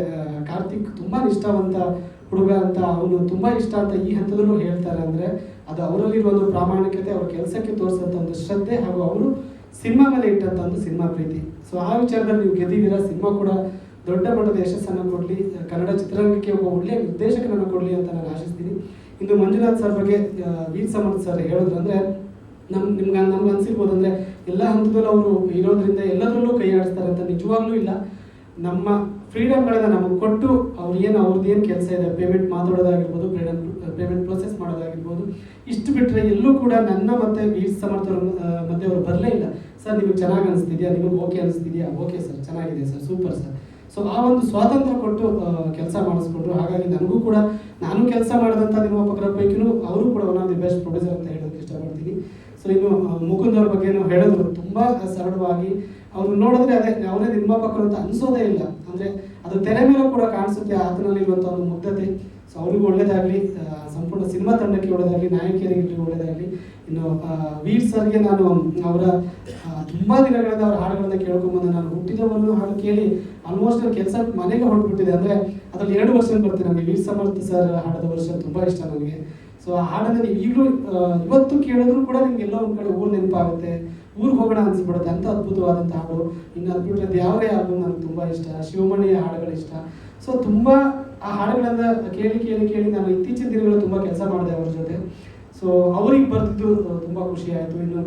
[SPEAKER 5] ಕಾರ್ತಿಕ್ ತುಂಬ ನಿಷ್ಠಾವಂತ ಹುಡುಗ ಅಂತ, ಅವನು ತುಂಬ ಇಷ್ಟ ಅಂತ ಈ ಹಂತದಲ್ಲೂ ಹೇಳ್ತಾರೆ. ಅಂದರೆ ಅದು ಅವರಲ್ಲಿರುವ ಒಂದು ಪ್ರಾಮಾಣಿಕತೆ, ಅವ್ರ ಕೆಲಸಕ್ಕೆ ತೋರಿಸೋಂಥ ಒಂದು ಶ್ರದ್ಧೆ, ಹಾಗೂ ಅವರು ಸಿನಿಮಾ ಮೇಲೆ ಇಟ್ಟಂಥ ಒಂದು ಸಿನಿಮಾ ಪ್ರೀತಿ. ಸೊ ಆ ವಿಚಾರದಲ್ಲಿ ನೀವು ಗೆದ್ದಿದ್ದೀರಾ. ಸಿನಿಮಾ ಕೂಡ ದೊಡ್ಡ ಮಟ್ಟದ ಯಶಸ್ಸನ್ನು ಕೊಡಲಿ, ಕನ್ನಡ ಚಿತ್ರರಂಗಕ್ಕೆ ಒಬ್ಬ ಒಳ್ಳೆಯ ನಿರ್ದೇಶಕನನ್ನು ಕೊಡಲಿ ಅಂತ ನಾನು ಆಶಿಸ್ತೀನಿ. ಇನ್ನು ಮಂಜುನಾಥ್ ಸರ್ ಬಗ್ಗೆ ವೀರ್ ಸಮರ್ಥ ಸರ್ ಹೇಳಿದ್ರು, ಅಂದರೆ ನಮ್ಗೆ ಅನ್ಸಿರ್ಬೋದು ಅಂದರೆ ಎಲ್ಲ ಹಂತದಲ್ಲೂ ಅವರು ಇರೋದ್ರಿಂದ ಎಲ್ಲದರಲ್ಲೂ ಕೈ ಆಡಿಸ್ತಾರೆ ಅಂತ. ನಿಜವಾಗ್ಲೂ ಇಲ್ಲ. ನಮ್ಮ ಫ್ರೀಡಮ್ಗಳನ್ನು ನಮಗೆ ಕೊಟ್ಟು ಅವ್ರದ್ದು ಏನು ಕೆಲಸ ಇದೆ, ಪೇಮೆಂಟ್ ಮಾತಾಡೋದಾಗಿರ್ಬೋದು, ಪೇಮೆಂಟ್ ಪ್ರೊಸೆಸ್ ಮಾಡೋದಾಗಿರ್ಬೋದು, ಇಷ್ಟು ಬಿಟ್ಟರೆ ಎಲ್ಲೂ ಕೂಡ ನನ್ನ ಮತ್ತು ವೀರ್ ಸಮರ್ಥರ ಮಧ್ಯೆ ಅವರು ಬರಲೇ ಇಲ್ಲ. ಸರ್ ನಿಮಗೆ ಚೆನ್ನಾಗಿ ಅನಿಸ್ತಿದೆಯಾ, ನಿಮಗೆ ಓಕೆ ಅನಿಸ್ತಿದೆಯಾ, ಓಕೆ ಸರ್ ಚೆನ್ನಾಗಿದೆ ಸರ್, ಸೂಪರ್ ಸರ್. ಸೊ ಆ ಒಂದು ಸ್ವಾತಂತ್ರ್ಯ ಕೊಟ್ಟು ಕೆಲಸ ಮಾಡಿಸ್ಕೊಂಡ್ರು. ಹಾಗಾಗಿ ನನಗೂ ಕೂಡ, ನಾನು ಕೆಲಸ ಮಾಡಿದಂಥ ನಿರ್ಮಾಪಕರ ಪೈಕಿನೂ ಅವರು ಕೂಡ one of the best producer ಅಂತ ಹೇಳೋದಕ್ಕೆ ಇಷ್ಟಪಡ್ತೀನಿ. ಸೊ ಇನ್ನು ಮುಕುಂದ್ ಅವ್ರ ಬಗ್ಗೆ ಹೇಳಿದ್ರು, ತುಂಬ ಸರಳವಾಗಿ ಅವ್ರು ನೋಡಿದ್ರೆ ಅದೇ ಅವರೇ ನಿರ್ಮಾಪಕರು ಅಂತ ಅನಿಸೋದೇ ಇಲ್ಲ. ಅಂದರೆ ಅದು ತೆರೆ ಮೇಲೆ ಕೂಡ ಕಾಣಿಸುತ್ತೆ ಆತನಲ್ಲಿರುವಂಥ ಒಂದು ಮುಗ್ಧತೆ. ಸೊ ಅವ್ರಿಗೂ ಒಳ್ಳೇದಾಗಲಿ, ಸಂಪೂರ್ಣ ಸಿನಿಮಾ ತಂಡಕ್ಕೆ ಒಳ್ಳೇದಾಗಲಿ, ನಾಯಕಿಯರಿಗೆ ಒಳ್ಳೇದಾಗಲಿ. ಇನ್ನು ವೀರ್ ಸರ್ಗೆ ನಾನು ಅವರ ತುಂಬ ದಿನಗಳಿಂದ ಅವರ ಹಾಡುಗಳನ್ನ ಕೇಳ್ಕೊಂಬಂದು, ನಾನು ಹುಟ್ಟಿದವರನ್ನು ಹಾಡು ಕೇಳಿ ಆಲ್ಮೋಸ್ಟ್ ನನ್ನ ಕೆಲಸ ಮನೆಗೆ ಹೊರಟ್ಬಿಟ್ಟಿದೆ. ಅಂದರೆ ಅದರಲ್ಲಿ 2 ವರ್ಷನ್ ಬರ್ತದೆ. ನನಗೆ ವೀರ್ ಸಮರ್ಥ ಸರ್ ಹಾಡದ ವರ್ಷ ತುಂಬ ಇಷ್ಟ ನನಗೆ. ಸೊ ಆ ಹಾಡನ್ನು ನೀವು ಈಗಲೂ ಇವತ್ತು ಕೇಳಿದ್ರು ಕೂಡ ನಿಮ್ಗೆ ಎಲ್ಲೋ ಒಂದು ಕಡೆ ಊರು ನೆನಪಾಗುತ್ತೆ, ಊರಿಗೆ ಹೋಗೋಣ ಅನಿಸ್ಬಿಡುತ್ತೆ. ಅಂತ ಅದ್ಭುತವಾದಂಥ ಹಾಡು. ಇನ್ನು ಅದು ಬಿಟ್ಟರೆ ದ್ಯಾವರೇ ಆಲ್ಬಮ್ ನನಗೆ ತುಂಬ ಇಷ್ಟ, ಶಿವಮಣಿಯ ಹಾಡುಗಳು ಇಷ್ಟ. ಸೊ ತುಂಬ ಆ ಹಾಡುಗಳನ್ನು ಕೇಳಿ ಕೇಳಿ ಕೇಳಿ ನಾನು ಇತ್ತೀಚಿನ ದಿನಗಳು ತುಂಬ ಕೆಲಸ ಮಾಡಿದೆ ಅವ್ರ ಜೊತೆ. ಸೊ ಅವ್ರಿಗೆ ಬರೆದಿದ್ದು ತುಂಬ ಖುಷಿ ಆಯಿತು. ಇನ್ನು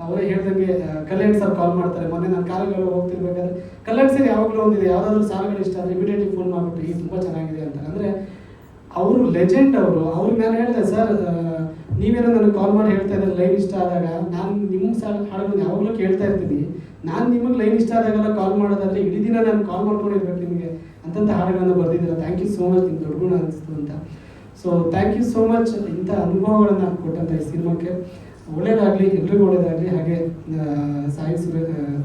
[SPEAKER 5] ಅವರೇ ಹೇಳ್ದಂಗೆ ಕಲ್ಯಾಣ್ ಸರ್ ಕಾಲ್ ಮಾಡ್ತಾರೆ. ಮೊನ್ನೆ ನಾನು ಕಾಲೇಜ್ಗಳು ಹೋಗ್ತಿರ್ಬೇಕಾದ್ರೆ ಕಲ್ಯಾಣ್ ಸರ್ ಯಾವಾಗಲೂ ಒಂದಿದೆ, ಯಾವುದಾದ್ರೂ ಸಾಲುಗಳು ಇಷ್ಟ ಆದರೆ ಇಮಿಡಿಯೇಟ್ಲಿ ಫೋನ್ ಮಾಡಿಬಿಟ್ಟು ಈ ತುಂಬ ಚೆನ್ನಾಗಿದೆ ಅಂತ. ಅಂದರೆ ಅವರು ಲೆಜೆಂಡ್. ಅವ್ರಿಗೆ ನಾನು ಹೇಳಿದೆ, ಸರ್ ನೀವೇನೋ ನನಗೆ ಕಾಲ್ ಮಾಡಿ ಹೇಳ್ತಾ ಇದ್ದಾರೆ ಲೈನ್ ಇಷ್ಟ ಆದಾಗ, ನಾನು ನಿಮ್ಮ ಹಾಡುಗಳನ್ನ ಯಾವಾಗಲೂ ಕೇಳ್ತಾ ಇರ್ತೀನಿ. ನಾನು ನಿಮಗೆ ಲೈನ್ ಇಷ್ಟ ಆದಾಗೆಲ್ಲ ಕಾಲ್ ಮಾಡೋದಾದರೆ ಇಡೀ ದಿನ ನಾನು ಕಾಲ್ ಮಾಡ್ಕೊಂಡಿರ್ಬೇಕು ನಿಮಗೆ ಅಂತಂಥ ಹಾಡುಗಳನ್ನು ಬರೆದಿದ್ದೀರ. ಥ್ಯಾಂಕ್ ಯು ಸೋ ಮಚ್, ನಿಮ್ಗೆ ದೊಡ್ಡ ಗುಣ ಅನಿಸ್ತು ಅಂತ. So thank you so much ಇಂಥ ಅನುಭವಗಳನ್ನು ಕೊಟ್ಟಂಥ ಈ ಸಿನಿಮಾಕ್ಕೆ. ಒಳ್ಳೇದಾಗಲಿ, ಎಲ್ರಿಗೂ ಒಳ್ಳೇದಾಗಲಿ. ಹಾಗೆ ಸಾಯಿ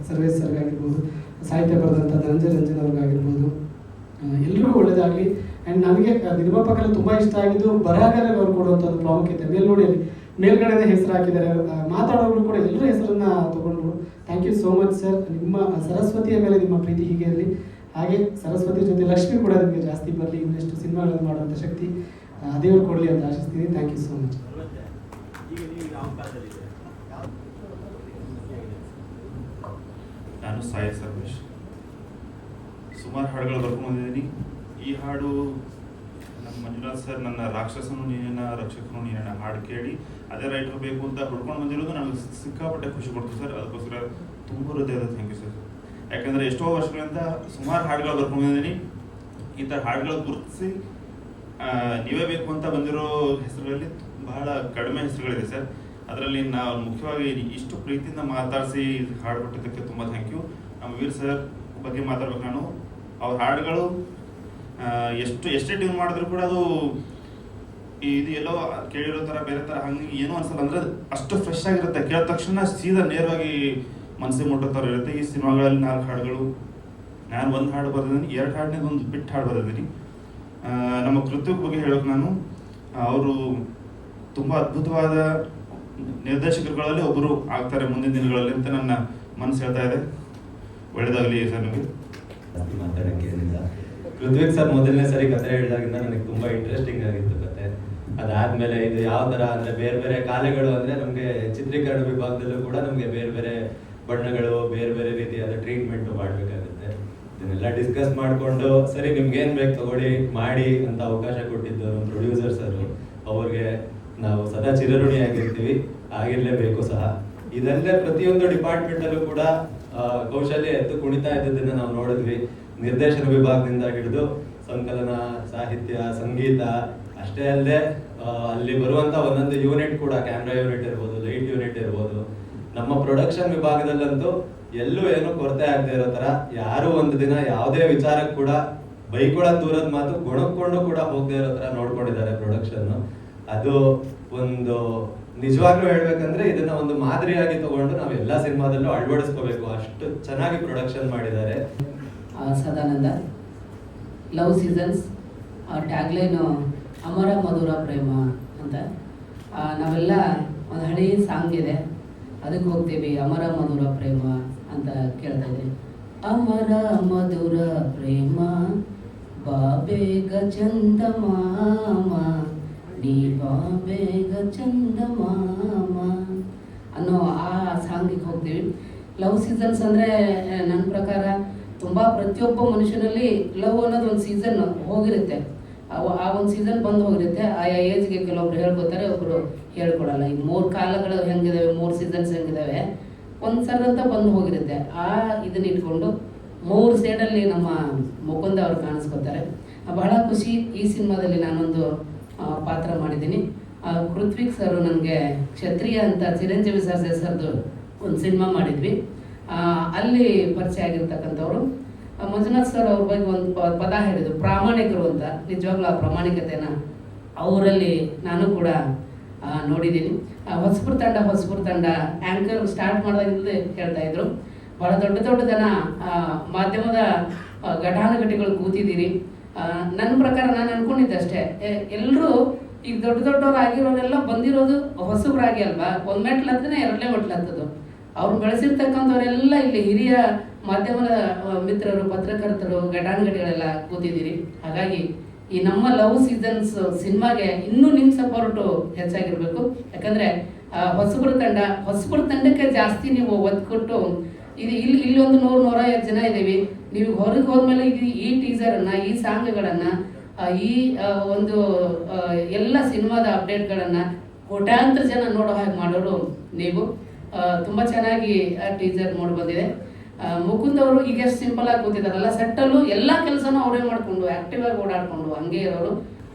[SPEAKER 5] ಸರ್ವೇಶ್ ಸರ್ಗಾಗಿರ್ಬೋದು, ಸಾಹಿತ್ಯ ಬರೆದಂಥ ಧನಂಜಯ ರಂಜನ್ ಅವ್ರಿಗಾಗಿರ್ಬೋದು, ಎಲ್ರಿಗೂ ಒಳ್ಳೇದಾಗಲಿ. ಆ್ಯಂಡ್ ನನಗೆ ನಿರ್ಮಾಪಕರು ತುಂಬ ಇಷ್ಟ ಆಗಿದ್ದು ಬರಹಗಾರರಿಗೆ ಅವ್ರು ಕೊಡುವಂಥ ಒಂದು ಪ್ರಾಮುಖ್ಯತೆ. ಮೇಲ್ನೋಡಿ ಅಲ್ಲಿ ಮೇಲ್ಗಡೆನೇ ಹೆಸರು ಹಾಕಿದ್ದಾರೆ, ಮಾತಾಡೋರು ಕೂಡ ಎಲ್ಲರ ಹೆಸರನ್ನು ತೊಗೊಂಡ್ರು. Thank you so much sir. ನಿಮ್ಮ ಸರಸ್ವತಿಯ ಮೇಲೆ ನಿಮ್ಮ ಪ್ರೀತಿ ಹೀಗೆ ಇರಲಿ. ಹಾಗೆ ಸರಸ್ವತಿ ಜೊತೆ ಲಕ್ಷ್ಮಿ ಕೂಡ ನಿಮಗೆ ಜಾಸ್ತಿ ಬರಲಿ. ಇನ್ನೆಷ್ಟು ಸಿನಿಮಾಗಳನ್ನು ಮಾಡುವಂಥ ಶಕ್ತಿ ದೇವರು ಕೊಡಲಿ ಅಂತ ಆಶಿಸ್ತೀನಿ. Thank you so much.
[SPEAKER 6] ನಾನು ಸಾಯಿ ಸರ್ವೇಶ್. ಸುಮಾರು ಹಾಡುಗಳು ಬರ್ಕೊಂಡಿದ್ದೀನಿ. ಈ ಹಾಡು ನಮ್ಮ ಮಂಜುನಾಥ್ ಸರ್ ನನ್ನ ರಾಕ್ಷಸನು ನೀನ ರಕ್ಷಕನು ನೀನ ಹಾಡು ಕೇಳಿ ಅದೇ ರೈಟರ್ ಬೇಕು ಅಂತ ಹುಡ್ಕೊಂಡು ಬಂದಿರೋದು ನನಗೆ ಸಿಕ್ಕಾಪಟ್ಟೆ ಖುಷಿ ಕೊಡ್ತು ಸರ್. ಅದಕ್ಕೋಸ್ಕರ ತುಂಬ ಹೃದಯದ ಥ್ಯಾಂಕ್ ಯು ಸರ್. ಯಾಕಂದರೆ ಎಷ್ಟೋ ವರ್ಷಗಳಿಂದ ಸುಮಾರು ಹಾಡುಗಳು ಬರ್ಕೊಂಡಿದ್ದೀನಿ. ಈ ಥರ ಹಾಡುಗಳು ಗುರುತಿಸಿ ನೀವೇ ಬೇಕು ಅಂತ ಬಂದಿರೋ ಹೆಸರುಗಳಲ್ಲಿ ಬಹಳ ಕಡಿಮೆ ಹೆಸರುಗಳಿದೆ ಸರ್. ಅದರಲ್ಲಿ ನಾವು ಮುಖ್ಯವಾಗಿ ಇಷ್ಟು ಪ್ರೀತಿಯಿಂದ ಮಾತಾಡಿಸಿ ಹಾಡು ಕೊಟ್ಟಿದ್ದಕ್ಕೆ ತುಂಬ ಥ್ಯಾಂಕ್ ಯು. ನಮ್ಮ ವೀರ್ ಸರ್ ಬಗ್ಗೆ ಮಾತಾಡ್ಬೇಕು ನಾನು. ಅವ್ರ ಹಾಡುಗಳು ಎಷ್ಟೇ ಟ್ಯೂನ್ ಮಾಡಿದ್ರು ಕೂಡ ಅದು ಇದು ಎಲ್ಲೋ ಕೇಳಿರೋ ಥರ ಬೇರೆ ಥರ ಹಂಗೆ ಏನೂ ಅನ್ಸಲ್ಲ. ಅಂದರೆ ಅಷ್ಟು ಫ್ರೆಶ್ ಆಗಿರುತ್ತೆ, ಕೇಳಿದ ತಕ್ಷಣ ಸೀದಾ ನೇರವಾಗಿ ಮನಸ್ಸಿಗೆ ಮುಟ್ಟೋ ಥರ ಇರುತ್ತೆ. ಈ ಸಿನಿಮಾಗಳಲ್ಲಿ 4 ಹಾಡುಗಳು, ನಾನು 1 ಹಾಡು ಬರೆದಿದ್ದೀನಿ, 2 ಹಾಡಿನಿಂದ 1 ಬಿಟ್ಟು ಹಾಡು ಬರೆದಿದ್ದೀನಿ. ನಮ್ಮ ಕೃತಿಕ್ ಬಗ್ಗೆ ಹೇಳೋಕೆ ನಾನು, ಅವರು ತುಂಬ ಅದ್ಭುತವಾದ ನಿರ್ದೇಶಕರುಗಳಲ್ಲಿ ಒಬ್ಬರು ಆಗ್ತಾರೆ ಮುಂದಿನ ದಿನಗಳಲ್ಲಿ ಅಂತ ನನ್ನ ಮನಸ್ಸು ಹೇಳ್ತಾ ಇದೆ. ಒಳ್ಳೆಯದಾಗಲಿ ಸರ್ ನಿಮಗೆ.
[SPEAKER 7] ಜಾಸ್ತಿ ಮಾತಾಡೋಕ್ಕೆ ಏನಿಲ್ಲ. ಪೃಥ್ವಿಕ್ ಸರ್ ಮೊದಲನೇ ಸರಿ ಕತೆ ಹೇಳಿದಾಗಿಂದ ನನಗೆ ತುಂಬ ಇಂಟ್ರೆಸ್ಟಿಂಗ್ ಆಗಿತ್ತು ಕತೆ. ಅದಾದಮೇಲೆ ಇದು ಯಾವ ಥರ ಅಂದರೆ ಬೇರೆ ಬೇರೆ ಕಾಲೆಗಳು ಅಂದರೆ ನಮಗೆ ಚಿತ್ರೀಕರಣ ವಿಭಾಗದಲ್ಲೂ ಕೂಡ ನಮಗೆ ಬೇರೆ ಬೇರೆ ಬಣ್ಣಗಳು, ಬೇರೆ ಬೇರೆ ರೀತಿಯಾದ ಟ್ರೀಟ್ಮೆಂಟು ಮಾಡಬೇಕಾಗುತ್ತೆ. ಇದನ್ನೆಲ್ಲ ಡಿಸ್ಕಸ್ ಮಾಡಿಕೊಂಡು ಸರಿ ನಿಮ್ಗೇನು ಬೇಕು ತಗೊಳ್ಳಿ ಮಾಡಿ ಅಂತ ಅವಕಾಶ ಕೊಟ್ಟಿದ್ದು ನಮ್ಮ ಪ್ರೊಡ್ಯೂಸರ್ ಸರು, ಅವ್ರಿಗೆ ನಾವು ಸದಾ ಚಿರಋಣಿಯಾಗಿರ್ತೀವಿ, ಆಗಿರಲೇಬೇಕು ಸಹ. ಇದಲ್ಲದೆ ಪ್ರತಿಯೊಂದು ಡಿಪಾರ್ಟ್ಮೆಂಟಲ್ಲೂ ಕೂಡ ಕೌಶಲ್ಯ ಎತ್ತು ಕುಣಿತಾ ಇದ್ದದನ್ನು ನಾವು ನೋಡಿದ್ವಿ. ನಿರ್ದೇಶನ ವಿಭಾಗದಿಂದ ಹಿಡಿದು ಸಂಕಲನ, ಸಾಹಿತ್ಯ, ಸಂಗೀತ ಅಷ್ಟೇ ಅಲ್ಲದೆ ಅಲ್ಲಿ ಬರುವಂಥ ಒಂದೊಂದು ಯೂನಿಟ್ ಕೂಡ, ಕ್ಯಾಮ್ರಾ ಯೂನಿಟ್ ಇರ್ಬೋದು, ಲೈಟ್ ಯೂನಿಟ್ ಇರ್ಬೋದು, ನಮ್ಮ ಪ್ರೊಡಕ್ಷನ್ ವಿಭಾಗದಲ್ಲಂತೂ ಎಲ್ಲೂ ಏನೂ ಕೊರತೆ ಆಗದೆ ಇರೋ ಥರ, ಯಾರು ಒಂದು ದಿನ ಯಾವುದೇ ವಿಚಾರಕ್ಕೆ ಕೂಡ ಬೈಕೊಳ್ಳೋದು ದೂರದ ಮಾತು, ಗುಣಕ್ಕೊಂಡು ಕೂಡ ಹೋಗದೆ ಇರೋ ಥರ ನೋಡ್ಕೊಂಡಿದ್ದಾರೆ ಪ್ರೊಡಕ್ಷನ್ನು. ಅದು ಒಂದು ನಿಜವಾಗ್ಲೂ ಹೇಳ್ಬೇಕಂದ್ರೆ ಇದನ್ನ ಒಂದು ಮಾದರಿಯಾಗಿ ತಗೊಂಡು ನಾವು ಎಲ್ಲ ಸಿನಿಮಾದಲ್ಲೂ ಅಳವಡಿಸ್ಕೋಬೇಕು, ಅಷ್ಟು ಚೆನ್ನಾಗಿ ಪ್ರೊಡಕ್ಷನ್ ಮಾಡಿದ್ದಾರೆ.
[SPEAKER 8] ಸದಾನಂದ ಲವ್ ಸೀಸನ್ಸ್ ಟ್ಯಾಗ್ಲೈನು ಅಮರ ಮಧುರ ಪ್ರೇಮ ಅಂತ. ನಾವೆಲ್ಲ ಒಂದು ಹಳೆ ಸಾಂಗ್ ಇದೆ, ಅದಕ್ಕೆ ಹೋಗ್ತೀವಿ. ಅಮರ ಮಧುರ ಪ್ರೇಮ ಅಂತ ಕೇಳ್ತಾ ಇದ್ದೀವಿ. ಅಮರ ಮಧುರ ಪ್ರೇಮ ಬಾಬೇಗ ಚಂದಮಾಮ ನೀ ಬಾಬೇಗ ಚಂದಮಾಮ ಅನ್ನೋ ಆ ಸಾಂಗಿಗೆ ಹೋಗ್ತೀವಿ. ಲವ್ ಸೀಸನ್ಸ್ ಅಂದರೆ ನನ್ನ ಪ್ರಕಾರ ತುಂಬ ಪ್ರತಿಯೊಬ್ಬ ಮನುಷ್ಯನಲ್ಲಿ ಲವ್ ಅನ್ನೋದು ಒಂದು ಸೀಸನ್ ಹೋಗಿರುತ್ತೆ. ಆ ಒಂದು ಸೀಸನ್ ಬಂದು ಹೋಗಿರುತ್ತೆ. ಆಯಾ ಏಜ್ಗೆ ಕೆಲವೊಬ್ರು ಹೇಳ್ಕೊತಾರೆ, ಒಬ್ಬರು ಹೇಳ್ಕೊಡಲ್ಲ. ಈ 3 ಕಾಲಗಳು ಹೆಂಗಿದಾವೆ, 3 ಸೀಸನ್ಸ್ ಹೆಂಗಿದಾವೆ, ಒಂದು ಸರದಂತ ಬಂದು ಹೋಗಿರುತ್ತೆ. ಇದನ್ನ ಇಟ್ಕೊಂಡು 3 ಸೈಡಲ್ಲಿ ನಮ್ಮ ಮುಕುಂದ ಅವ್ರು ಕಾಣಿಸ್ಕೊತಾರೆ. ಬಹಳ ಖುಷಿ. ಈ ಸಿನಿಮಾದಲ್ಲಿ ನಾನೊಂದು ಪಾತ್ರ ಮಾಡಿದ್ದೀನಿ. ಪೃಥ್ವಿಕ್ ಸರ್ ನನಗೆ ಕ್ಷತ್ರಿಯ ಅಂತ ಚಿರಂಜೀವಿ ಸರ್ ಹೆಸರದು ಒಂದು ಸಿನಿಮಾ ಮಾಡಿದ್ವಿ. ಅಲ್ಲಿ ಪರಿಚಯ ಆಗಿರ್ತಕ್ಕಂಥವ್ರು. ಮಂಜುನಾಥ್ ಸರ್ ಅವ್ರ ಬಗ್ಗೆ ಒಂದು ಪದ ಹೇಳಿದ್ರು, ಪ್ರಾಮಾಣಿಕರು ಅಂತ. ನಿಜವಾಗ್ಲೂ ಆ ಪ್ರಾಮಾಣಿಕತೆನ ಅವರಲ್ಲಿ ನಾನು ಕೂಡ ನೋಡಿದ್ದೀನಿ. ಹೊಸಪುರ ತಂಡ ಆ್ಯಂಕರ್ ಸ್ಟಾರ್ಟ್ ಮಾಡಿದಾಗಿಂದಲೇ ಹೇಳ್ತಾ ಇದ್ರು, ಭಾಳ ದೊಡ್ಡ ಜನ ಮಾಧ್ಯಮದ ಘಟಾನುಘಟಿಗಳು ಕೂತಿದ್ದೀರಿ. ನನ್ನ ಪ್ರಕಾರ ನಾನು ಅನ್ಕೊಂಡಿದ್ದೆ ಅಷ್ಟೇ, ಎಲ್ಲರೂ ಈಗ ದೊಡ್ಡವ್ರು ಆಗಿರೋರೆಲ್ಲ ಬಂದಿರೋದು ಹೊಸಬ್ರಾಗಿ ಅಲ್ವಾ, ಒಂದು ಮೆಟ್ಲು ಹತ್ತಿನೇ 2ನೇ ಮೆಟ್ಲು ಹತ್ತದು. ಅವ್ರು ಬೆಳೆಸಿರ್ತಕ್ಕಂಥವರೆಲ್ಲ ಇಲ್ಲಿ ಹಿರಿಯ ಮಾಧ್ಯಮದ ಮಿತ್ರರು, ಪತ್ರಕರ್ತರು, ಘಟಾನುಘಟಿಗಳೆಲ್ಲ ಕೂತಿದ್ದೀರಿ. ಹಾಗಾಗಿ ಈ ನಮ್ಮ ಲವ್ ಸೀಸನ್ಸ್ ಸಿನಿಮಾಗೆ ಇನ್ನೂ ನಿಮ್ಮ ಸಪೋರ್ಟು ಹೆಚ್ಚಾಗಿರಬೇಕು. ಯಾಕಂದರೆ ಹೊಸಬ್ರ ತಂಡಕ್ಕೆ ಜಾಸ್ತಿ ನೀವು ಒತ್ತು ಕೊಟ್ಟು, ಇಲ್ಲಿ ಒಂದು 100-150 ಜನ ಇದ್ದೀವಿ. ನೀವು ಹೊರಗೆ ಹೋದ್ಮೇಲೆ ಈ ಟೀಸರನ್ನು, ಈ ಸಾಂಗ್ಗಳನ್ನು, ಈ ಒಂದು ಎಲ್ಲ ಸಿನಿಮಾದ ಅಪ್ಡೇಟ್ಗಳನ್ನು ಕೋಟ್ಯಾಂತರ ಜನ ನೋಡೋ ಹಾಗೆ ಮಾಡೋರು ನೀವು. ತುಂಬ ಚೆನ್ನಾಗಿ ಟೀಸರ್ ನೋಡಿ ಬಂದಿದೆ. ಮುಕುಂದ್ ಅವರು ಈಗ ಎಷ್ಟು ಸಿಂಪಲ್ ಆಗಿ ಕೂತಿದ್ದಾರಲ್ಲ, ಸೆಟ್ಟಲ್ಲೂ ಎಲ್ಲ ಕೆಲಸನೂ ಅವರೇ ಮಾಡಿಕೊಂಡು ಆ್ಯಕ್ಟಿವ್ ಆಗಿ ಓಡಾಡಿಕೊಂಡು ಹಂಗೆ ಇರೋರು.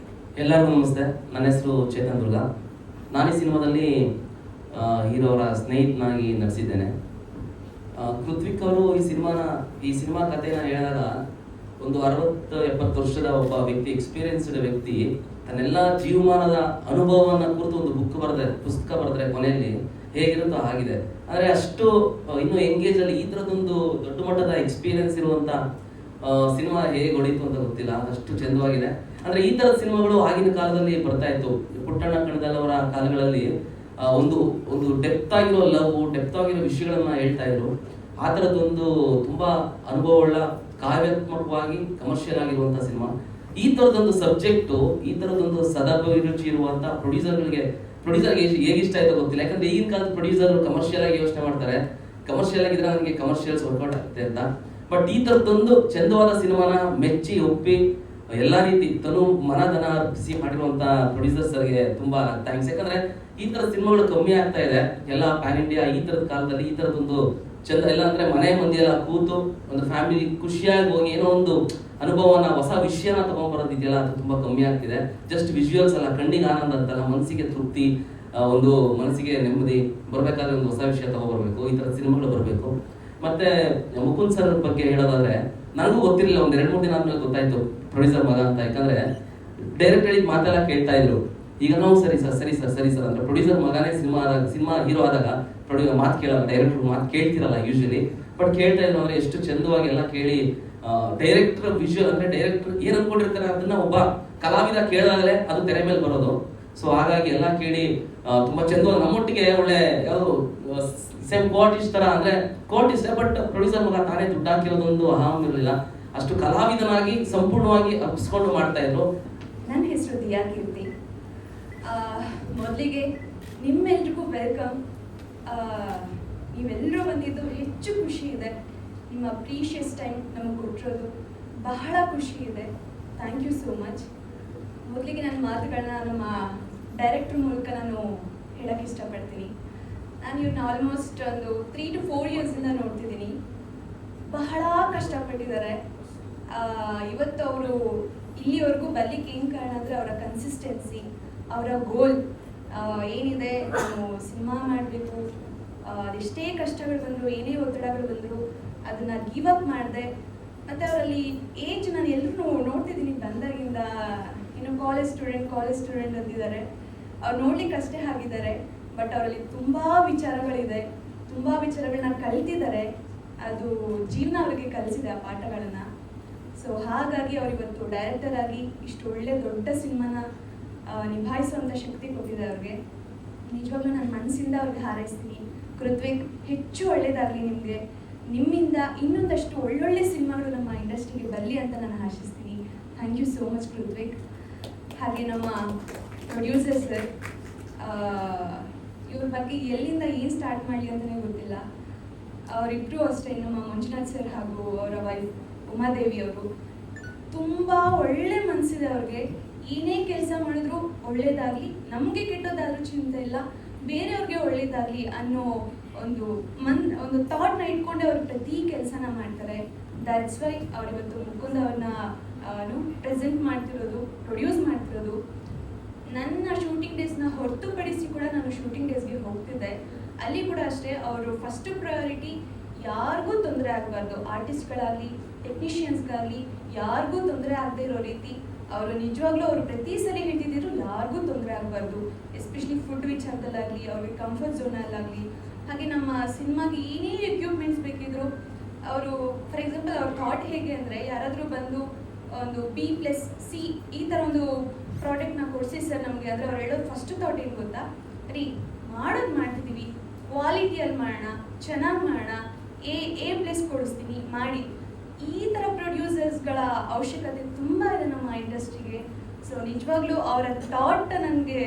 [SPEAKER 9] ಎಲ್ಲರಿಗೂ ನಮಸ್ತೆ. ನನ್ನ ಹೆಸರು ಚೇತನ್ ದುರ್ಗ. ನಾನು ಈ ಸಿನಿಮಾದಲ್ಲಿ ಹೀರೋ ಅವರ ಸ್ನೇಹಿತನಾಗಿ ನಟಿಸಿದ್ದೇನೆ. ಪೃಥ್ವಿಕ್ ಅವರು ಈ ಸಿನಿಮಾ ಕಥೆನ ಹೇಳಿದಾಗ ಒಂದು 60-70 ವರ್ಷದ ಒಬ್ಬ ವ್ಯಕ್ತಿ, ಎಕ್ಸ್ಪೀರಿಯನ್ಸ್ಡ್ ವ್ಯಕ್ತಿ ತನ್ನೆಲ್ಲ ಜೀವಮಾನದ ಅನುಭವವನ್ನು ಕುರಿತು ಒಂದು ಪುಸ್ತಕ ಬರೆದ್ರೆ ಕೊನೆಯಲ್ಲಿ ಹೇಗಿರುತ್ತೋ ಆಗಿದೆ. ಅಂದರೆ ಅಷ್ಟು ಇನ್ನೂ ಎಂಗೇಜಲ್ಲಿ ಈ ಥರದೊಂದು ದೊಡ್ಡ ಮಟ್ಟದ ಎಕ್ಸ್ಪೀರಿಯನ್ಸ್ ಇರುವಂಥ ಸಿನಿಮಾ ಹೇಗೆ ಹೊಡೀತು ಅಂತ ಗೊತ್ತಿಲ್ಲ, ಅಷ್ಟು ಚೆಂದವಾಗಿದೆ. ಅಂದರೆ ಈ ಥರದ ಸಿನಿಮಾಗಳು ಆಗಿನ ಕಾಲದಲ್ಲಿ ಬರ್ತಾ ಇತ್ತು. ಪುಟ್ಟಣ್ಣ ಕಣಗಾಲ್ ಅವರ ಕಾಲಗಳಲ್ಲಿ ಒಂದು ಡೆಪ್ತ್ ಆಗಿರೋ ಲವ್, ಡೆಪ್ತ್ ಆಗಿರೋ ವಿಷಯಗಳನ್ನ ಹೇಳ್ತಾ ಇದ್ರು. ಆ ಥರದ್ದೊಂದು ತುಂಬ ಅನುಭವವುಳ್ಳ, ಕಾವ್ಯಾತ್ಮಕವಾಗಿ ಕಮರ್ಷಿಯಲ್ ಆಗಿರುವಂಥ ಸಿನಿಮಾ. ಈ ಥರದೊಂದು ಸಬ್ಜೆಕ್ಟು, ಈ ಥರದೊಂದು ಸದಾಭಿರುಚಿ ಇರುವಂಥ ಪ್ರೊಡ್ಯೂಸರ್ಗೆ ಹೇಗೆ ಇಷ್ಟ ಆಯ್ತೋ ಗೊತ್ತಿಲ್ಲ. ಯಾಕಂದ್ರೆ ಈಗಿನ ಕಾಲದ ಪ್ರೊಡ್ಯೂಸರ್ ಕಮರ್ಷಿಯಲ್ ಆಗಿ ಯೋಚನೆ ಮಾಡ್ತಾರೆ, ಕಮರ್ಷಿಯಲ್ ಆಗಿದ್ರೆ ನನಗೆ ಕಮರ್ಷಿಯಲ್ಸ್ ವರ್ಕೌಟ್ ಆಗುತ್ತೆ ಅಂತ. ಬಟ್ ಈ ಥರದ್ದೊಂದು ಚಂದವಾದ ಸಿನಿಮಾನ ಮೆಚ್ಚಿ ಒಪ್ಪಿ ಎಲ್ಲ ರೀತಿ ಮನಧನ ಅರ್ಪಿಸಿ ಮಾಡಿರುವಂಥ ಪ್ರೊಡ್ಯೂಸರ್ಸ್ಗೆ ತುಂಬಾ ಥ್ಯಾಂಕ್ಸ್. ಯಾಕಂದ್ರೆ ಈ ಥರದ ಸಿನಿಮಾಗಳು ಕಮ್ಮಿ ಆಗ್ತಾ ಇದೆ ಎಲ್ಲ ಪ್ಯಾನ್ ಇಂಡಿಯಾ. ಈ ಥರದ ಕಾಲದಲ್ಲಿ ಈ ಥರದೊಂದು ಚಂದ ಎಲ್ಲ ಅಂದ್ರೆ ಮನೆ ಮಂದಿ ಎಲ್ಲ ಕೂತು ಒಂದು ಫ್ಯಾಮಿಲಿ ಖುಷಿಯಾಗಿ ಹೋಗಿ ಏನೋ ಒಂದು ಅನುಭವನ, ಹೊಸ ವಿಷಯನ ತಗೊಂಡ್ಬರೋದಿದೆಯಲ್ಲ, ಅದು ತುಂಬಾ ಕಮ್ಮಿ ಆಗ್ತಿದೆ. ಜಸ್ಟ್ ವಿಜುವಲ್ಸ್ ಅಲ್ಲ, ಕಣ್ಣಿಗೆ ಆನಂದ ಅಂತಲ್ಲ, ಮನಸ್ಸಿಗೆ ತೃಪ್ತಿ, ಒಂದು ಮನಸ್ಸಿಗೆ ನೆಮ್ಮದಿ ಬರಬೇಕಾದ್ರೆ ಒಂದು ಹೊಸ ವಿಷಯ ತಗೊಂಡ್ಬರ್ಬೇಕು. ಈ ಥರದ ಸಿನಿಮಾಗಳು ಬರಬೇಕು. ಮತ್ತೆ ಮುಕುಂದ್ ಸರ್ ಬಗ್ಗೆ ಹೇಳೋದಾದ್ರೆ, ನನಗೂ ಗೊತ್ತಿರಲಿಲ್ಲ, ಒಂದು 2-3 ದಿನ ಆದ್ಮೇಲೆ ಗೊತ್ತಾಯ್ತು ಪ್ರೊಡ್ಯೂಸರ್ ಮಗ ಅಂತ. ಯಾಕಂದ್ರೆ ಡೈರೆಕ್ಟ್ ಹೇಳಿದ ಮಾತೆಲ್ಲ ಕೇಳ್ತಾ ಇದ್ರು. ಈಗ ನಾವು ಸರಿ ಸರ್ ಅಂದ್ರೆ ಪ್ರೊಡ್ಯೂಸರ್ ಮಗನೇ ಸಿನಿಮಾ ಹೀರೋ ಆದಾಗ ಮಾತು ಕೇಳಲ್ಲ, ಡೈರೆಕ್ಟರ್ ಮಾತು ಕೇಳ್ತಿರಲ್ಲ ಯೂಶಲಿ. ಬಟ್ ಕೇಳ್ತಾ ಇದ್ರು ಅಂದ್ರೆ ಎಷ್ಟು ಚಂದವಾಗಿ ಎಲ್ಲ ಕೇಳಿ, ಡೈರೆಕ್ಟರ್ ವಿಜುವಲ್ ಅಂದ್ರೆ ಡೈರೆಕ್ಟರ್ ಏನ್ ಅನ್ಕೊಂಡಿರ್ತಾರೆ ಅದನ್ನ ಒಬ್ಬ ಕಲಾವಿದ ಕೇಳಿದಾಗಲೇ ಅದು ತೆರೆ ಮೇಲೆ ಬರೋದು. ಸೊ ಹಾಗಾಗಿ ಎಲ್ಲ ಕೇಳಿ ತುಂಬಾ ಚಂದವಾಗಿ ನಮ್ಮೊಟ್ಟಿಗೆ ಒಳ್ಳೆ ಯಾವುದು ಸೇಮ್ ಕೋಟ್ ಇಷ್ಟ ತರ, ಅಂದ್ರೆ ಕೋಟ್ ಇಷ್ಟ, ಬಟ್ ಪ್ರೊಡ್ಯೂಸರ್ ಮಗ ತಾನೇ ದುಡ್ಡು ಹಾಕಿರೋದೊಂದು ಅಹಂ ಇರಲಿಲ್ಲ. ಅಷ್ಟು ಕಲಾವಿದನಾಗಿ ಸಂಪೂರ್ಣವಾಗಿ ಅರ್ಪಿಸ್ಕೊಂಡು ಮಾಡ್ತಾ ಇದ್ರು.
[SPEAKER 10] ನನ್ನ ಹೆಸರು ದಿಯಾ ಕೀರ್ತಿ. ಮೊದಲಿಗೆ ನಿಮ್ಮೆಲ್ರಿಗೂ ವೆಲ್ಕಮ್. ನೀವೆಲ್ಲರೂ ಬಂದಿದ್ದು ಹೆಚ್ಚು ಖುಷಿ ಇದೆ. ನಿಮ್ಮ ಪ್ರೀಷಿಯಸ್ ಟೈಮ್ ನಮಗೆ ಕೊಟ್ಟಿರೋದು ಬಹಳ ಖುಷಿ ಇದೆ. Thank you so much. ಮೊದಲಿಗೆ ನನ್ನ ಮಾತುಗಳನ್ನ ನಮ್ಮ ಡೈರೆಕ್ಟರ್ ಮೂಲಕ ನಾನು ಹೇಳಕ್ಕೆ ಇಷ್ಟಪಡ್ತೀನಿ. ನಾನು ಇವ್ರನ್ನ ಆಲ್ಮೋಸ್ಟ್ ಒಂದು 3 to 4 ಇಯರ್ಸಿಂದ ನೋಡ್ತಿದ್ದೀನಿ. ಬಹಳ ಕಷ್ಟಪಟ್ಟಿದ್ದಾರೆ. ಇವತ್ತು ಅವರು ಇಲ್ಲಿವರೆಗೂ ಬರ್ಲಿಕ್ಕೆ ಏನು ಕಾರಣ ಅಂದರೆ ಅವರ ಕನ್ಸಿಸ್ಟೆನ್ಸಿ, ಅವರ ಗೋಲ್ ಏನಿದೆ, ನಾನು ಸಿನಿಮಾ ಮಾಡಬೇಕು, ಅದೆಷ್ಟೇ ಕಷ್ಟಗಳು ಬಂದರು, ಏನೇ ಒತ್ತಡಗಳು ಬಂದರು, ಅದನ್ನು ಗಿವ್ ಅಪ್ ಮಾಡಿದೆ. ಮತ್ತು ಅವರಲ್ಲಿ ಏಜ್ ನಾನು ಎಲ್ಲರೂ ನೋಡ್ತಿದ್ದೀನಿ ಬಂದಾಗಿಂದ, ಇನ್ನು ಕಾಲೇಜ್ ಸ್ಟೂಡೆಂಟ್ ಅಂದಿದ್ದಾರೆ. ಅವ್ರು ನೋಡ್ಲಿಕ್ಕೆ ಅಷ್ಟೇ ಆಗಿದ್ದಾರೆ, ಬಟ್ ಅವರಲ್ಲಿ ತುಂಬ ವಿಚಾರಗಳಿದೆ, ತುಂಬ ವಿಚಾರಗಳನ್ನ ಕಲ್ತಿದ್ದಾರೆ. ಅದು ಜೀವನ ಅವರಿಗೆ ಕಲಿಸಿದೆ ಆ ಪಾಠಗಳನ್ನು. ಸೊ ಹಾಗಾಗಿ ಅವರಿವತ್ತು ಡೈರೆಕ್ಟರ್ ಆಗಿ ಇಷ್ಟು ಒಳ್ಳೆ ದೊಡ್ಡ ಸಿನಿಮಾನ ನಿಭಾಯಿಸುವಂಥ ಶಕ್ತಿ ಕೊಟ್ಟಿದೆ ಅವ್ರಿಗೆ. ನಿಜವಾಗ್ಲೂ ನನ್ನ ಮನಸ್ಸಿಂದ ಅವ್ರಿಗೆ ಹಾರೈಸ್ತೀನಿ. ಪೃಥ್ವಿಕ್ ಹೆಚ್ಚು ಒಳ್ಳೇದಾಗಲಿ ನಿಮಗೆ. ನಿಮ್ಮಿಂದ ಇನ್ನೊಂದಷ್ಟು ಒಳ್ಳೊಳ್ಳೆ ಸಿನಿಮಾಗಳು ನಮ್ಮ ಇಂಡಸ್ಟ್ರಿಗೆ ಬರಲಿ ಅಂತ ನಾನು ಆಶಿಸ್ತೀನಿ. Thank you so much Prithvik. ಹಾಗೆ ನಮ್ಮ ಪ್ರೊಡ್ಯೂಸರ್ ಸರ್, ಇವ್ರ ಬಗ್ಗೆ ಎಲ್ಲಿಂದ ಏನು ಸ್ಟಾರ್ಟ್ ಮಾಡಲಿ ಅಂತಲೇ ಗೊತ್ತಿಲ್ಲ. ಅವರಿಬ್ಬರು ಅಷ್ಟೇ, ನಮ್ಮ ಮಂಜುನಾಥ್ ಸರ್ ಹಾಗೂ ಅವರ ವೈಫ್ ಉಮಾದೇವಿ ಅವರು ತುಂಬ ಒಳ್ಳೆ ಮನಸ್ಸಿದೆ ಅವ್ರಿಗೆ. ಏನೇ ಕೆಲಸ ಮಾಡಿದ್ರು ಒಳ್ಳೇದಾಗಲಿ, ನಮಗೆ ಕೆಟ್ಟದಾದ್ರೂ ಚಿಂತೆ ಇಲ್ಲ, ಬೇರೆಯವ್ರಿಗೆ ಒಳ್ಳೇದಾಗಲಿ ಅನ್ನೋ ಒಂದು ಥಾಟ್ನ ಇಟ್ಕೊಂಡೆ ಅವ್ರು ಪ್ರತಿ ಕೆಲಸನ ಮಾಡ್ತಾರೆ. ದ್ಯಾಟ್ಸ್ ವೈ ಅವರಿವತ್ತು ಮುಕುಂದ್ ಅವ್ರನ್ನ ಪ್ರೆಸೆಂಟ್ ಮಾಡ್ತಿರೋದು, ಪ್ರೊಡ್ಯೂಸ್ ಮಾಡ್ತಿರೋದು. ನನ್ನ ಶೂಟಿಂಗ್ ಡೇಸ್ನ ಹೊರತುಪಡಿಸಿ ಕೂಡ ನಾನು ಶೂಟಿಂಗ್ ಡೇಸ್ಗೆ ಹೋಗ್ತಿದ್ದೆ. ಅಲ್ಲಿ ಕೂಡ ಅಷ್ಟೇ, ಅವರು ಫಸ್ಟ್ ಪ್ರಯಾರಿಟಿ ಯಾರಿಗೂ ತೊಂದರೆ ಆಗಬಾರ್ದು, ಆರ್ಟಿಸ್ಟ್ಗಳಾಗಲಿ ಟೆಕ್ನಿಷಿಯನ್ಸ್ಗಾಗಲಿ ಯಾರಿಗೂ ತೊಂದರೆ ಆಗದೆ ಇರೋ ರೀತಿ ಅವರು ನಿಜವಾಗ್ಲೂ ಅವರು ಪ್ರತಿ ಸರಿ ಹೇಳ್ತಿದ್ರು, ಯಾರಿಗೂ ತೊಂದರೆ ಆಗಬಾರ್ದು. ಎಸ್ಪೆಷಲಿ ಫುಡ್ ವಿಚಾರದಲ್ಲಾಗಲಿ, ಅವ್ರಿಗೆ ಕಂಫರ್ಟ್ ಝೋನಲ್ಲಾಗಲಿ. ಹಾಗೆ ನಮ್ಮ ಸಿನಿಮಾಗೆ ಏನೇ ಎಕ್ವಿಪ್ಮೆಂಟ್ಸ್ ಬೇಕಿದ್ರು ಅವರು, ಫಾರ್ ಎಕ್ಸಾಂಪಲ್ ಅವ್ರ ಥಾಟ್ ಹೇಗೆ ಅಂದರೆ, ಯಾರಾದರೂ ಬಂದು ಒಂದು B+C ಈ ಥರ ಒಂದು ಪ್ರಾಡಕ್ಟ್ನ ಕೊಡಿಸಿ ಸರ್ ನಮಗೆ. ಅಂದರೆ ಅವ್ರು ಹೇಳೋದು ಫಸ್ಟ್ ಥಾಟ್ ಏನು ಗೊತ್ತಾ, ರೀ ಮಾಡೋದು ಮಾಡ್ತಿದ್ದೀವಿ, ಕ್ವಾಲಿಟಿಯಲ್ಲಿ ಮಾಡೋಣ, ಚೆನ್ನಾಗಿ ಮಾಡೋಣ, A+ ಕೊಡಿಸ್ತೀನಿ ಮಾಡಿ. ಈ ಥರ ಪ್ರೊಡ್ಯೂಸರ್ಸ್ಗಳ ಅವಶ್ಯಕತೆ ತುಂಬ ಇದೆ ನಮ್ಮ ಇಂಡಸ್ಟ್ರಿಗೆ. ಸೊ ನಿಜವಾಗ್ಲೂ ಅವರ ಥಾಟ್ ನನಗೆ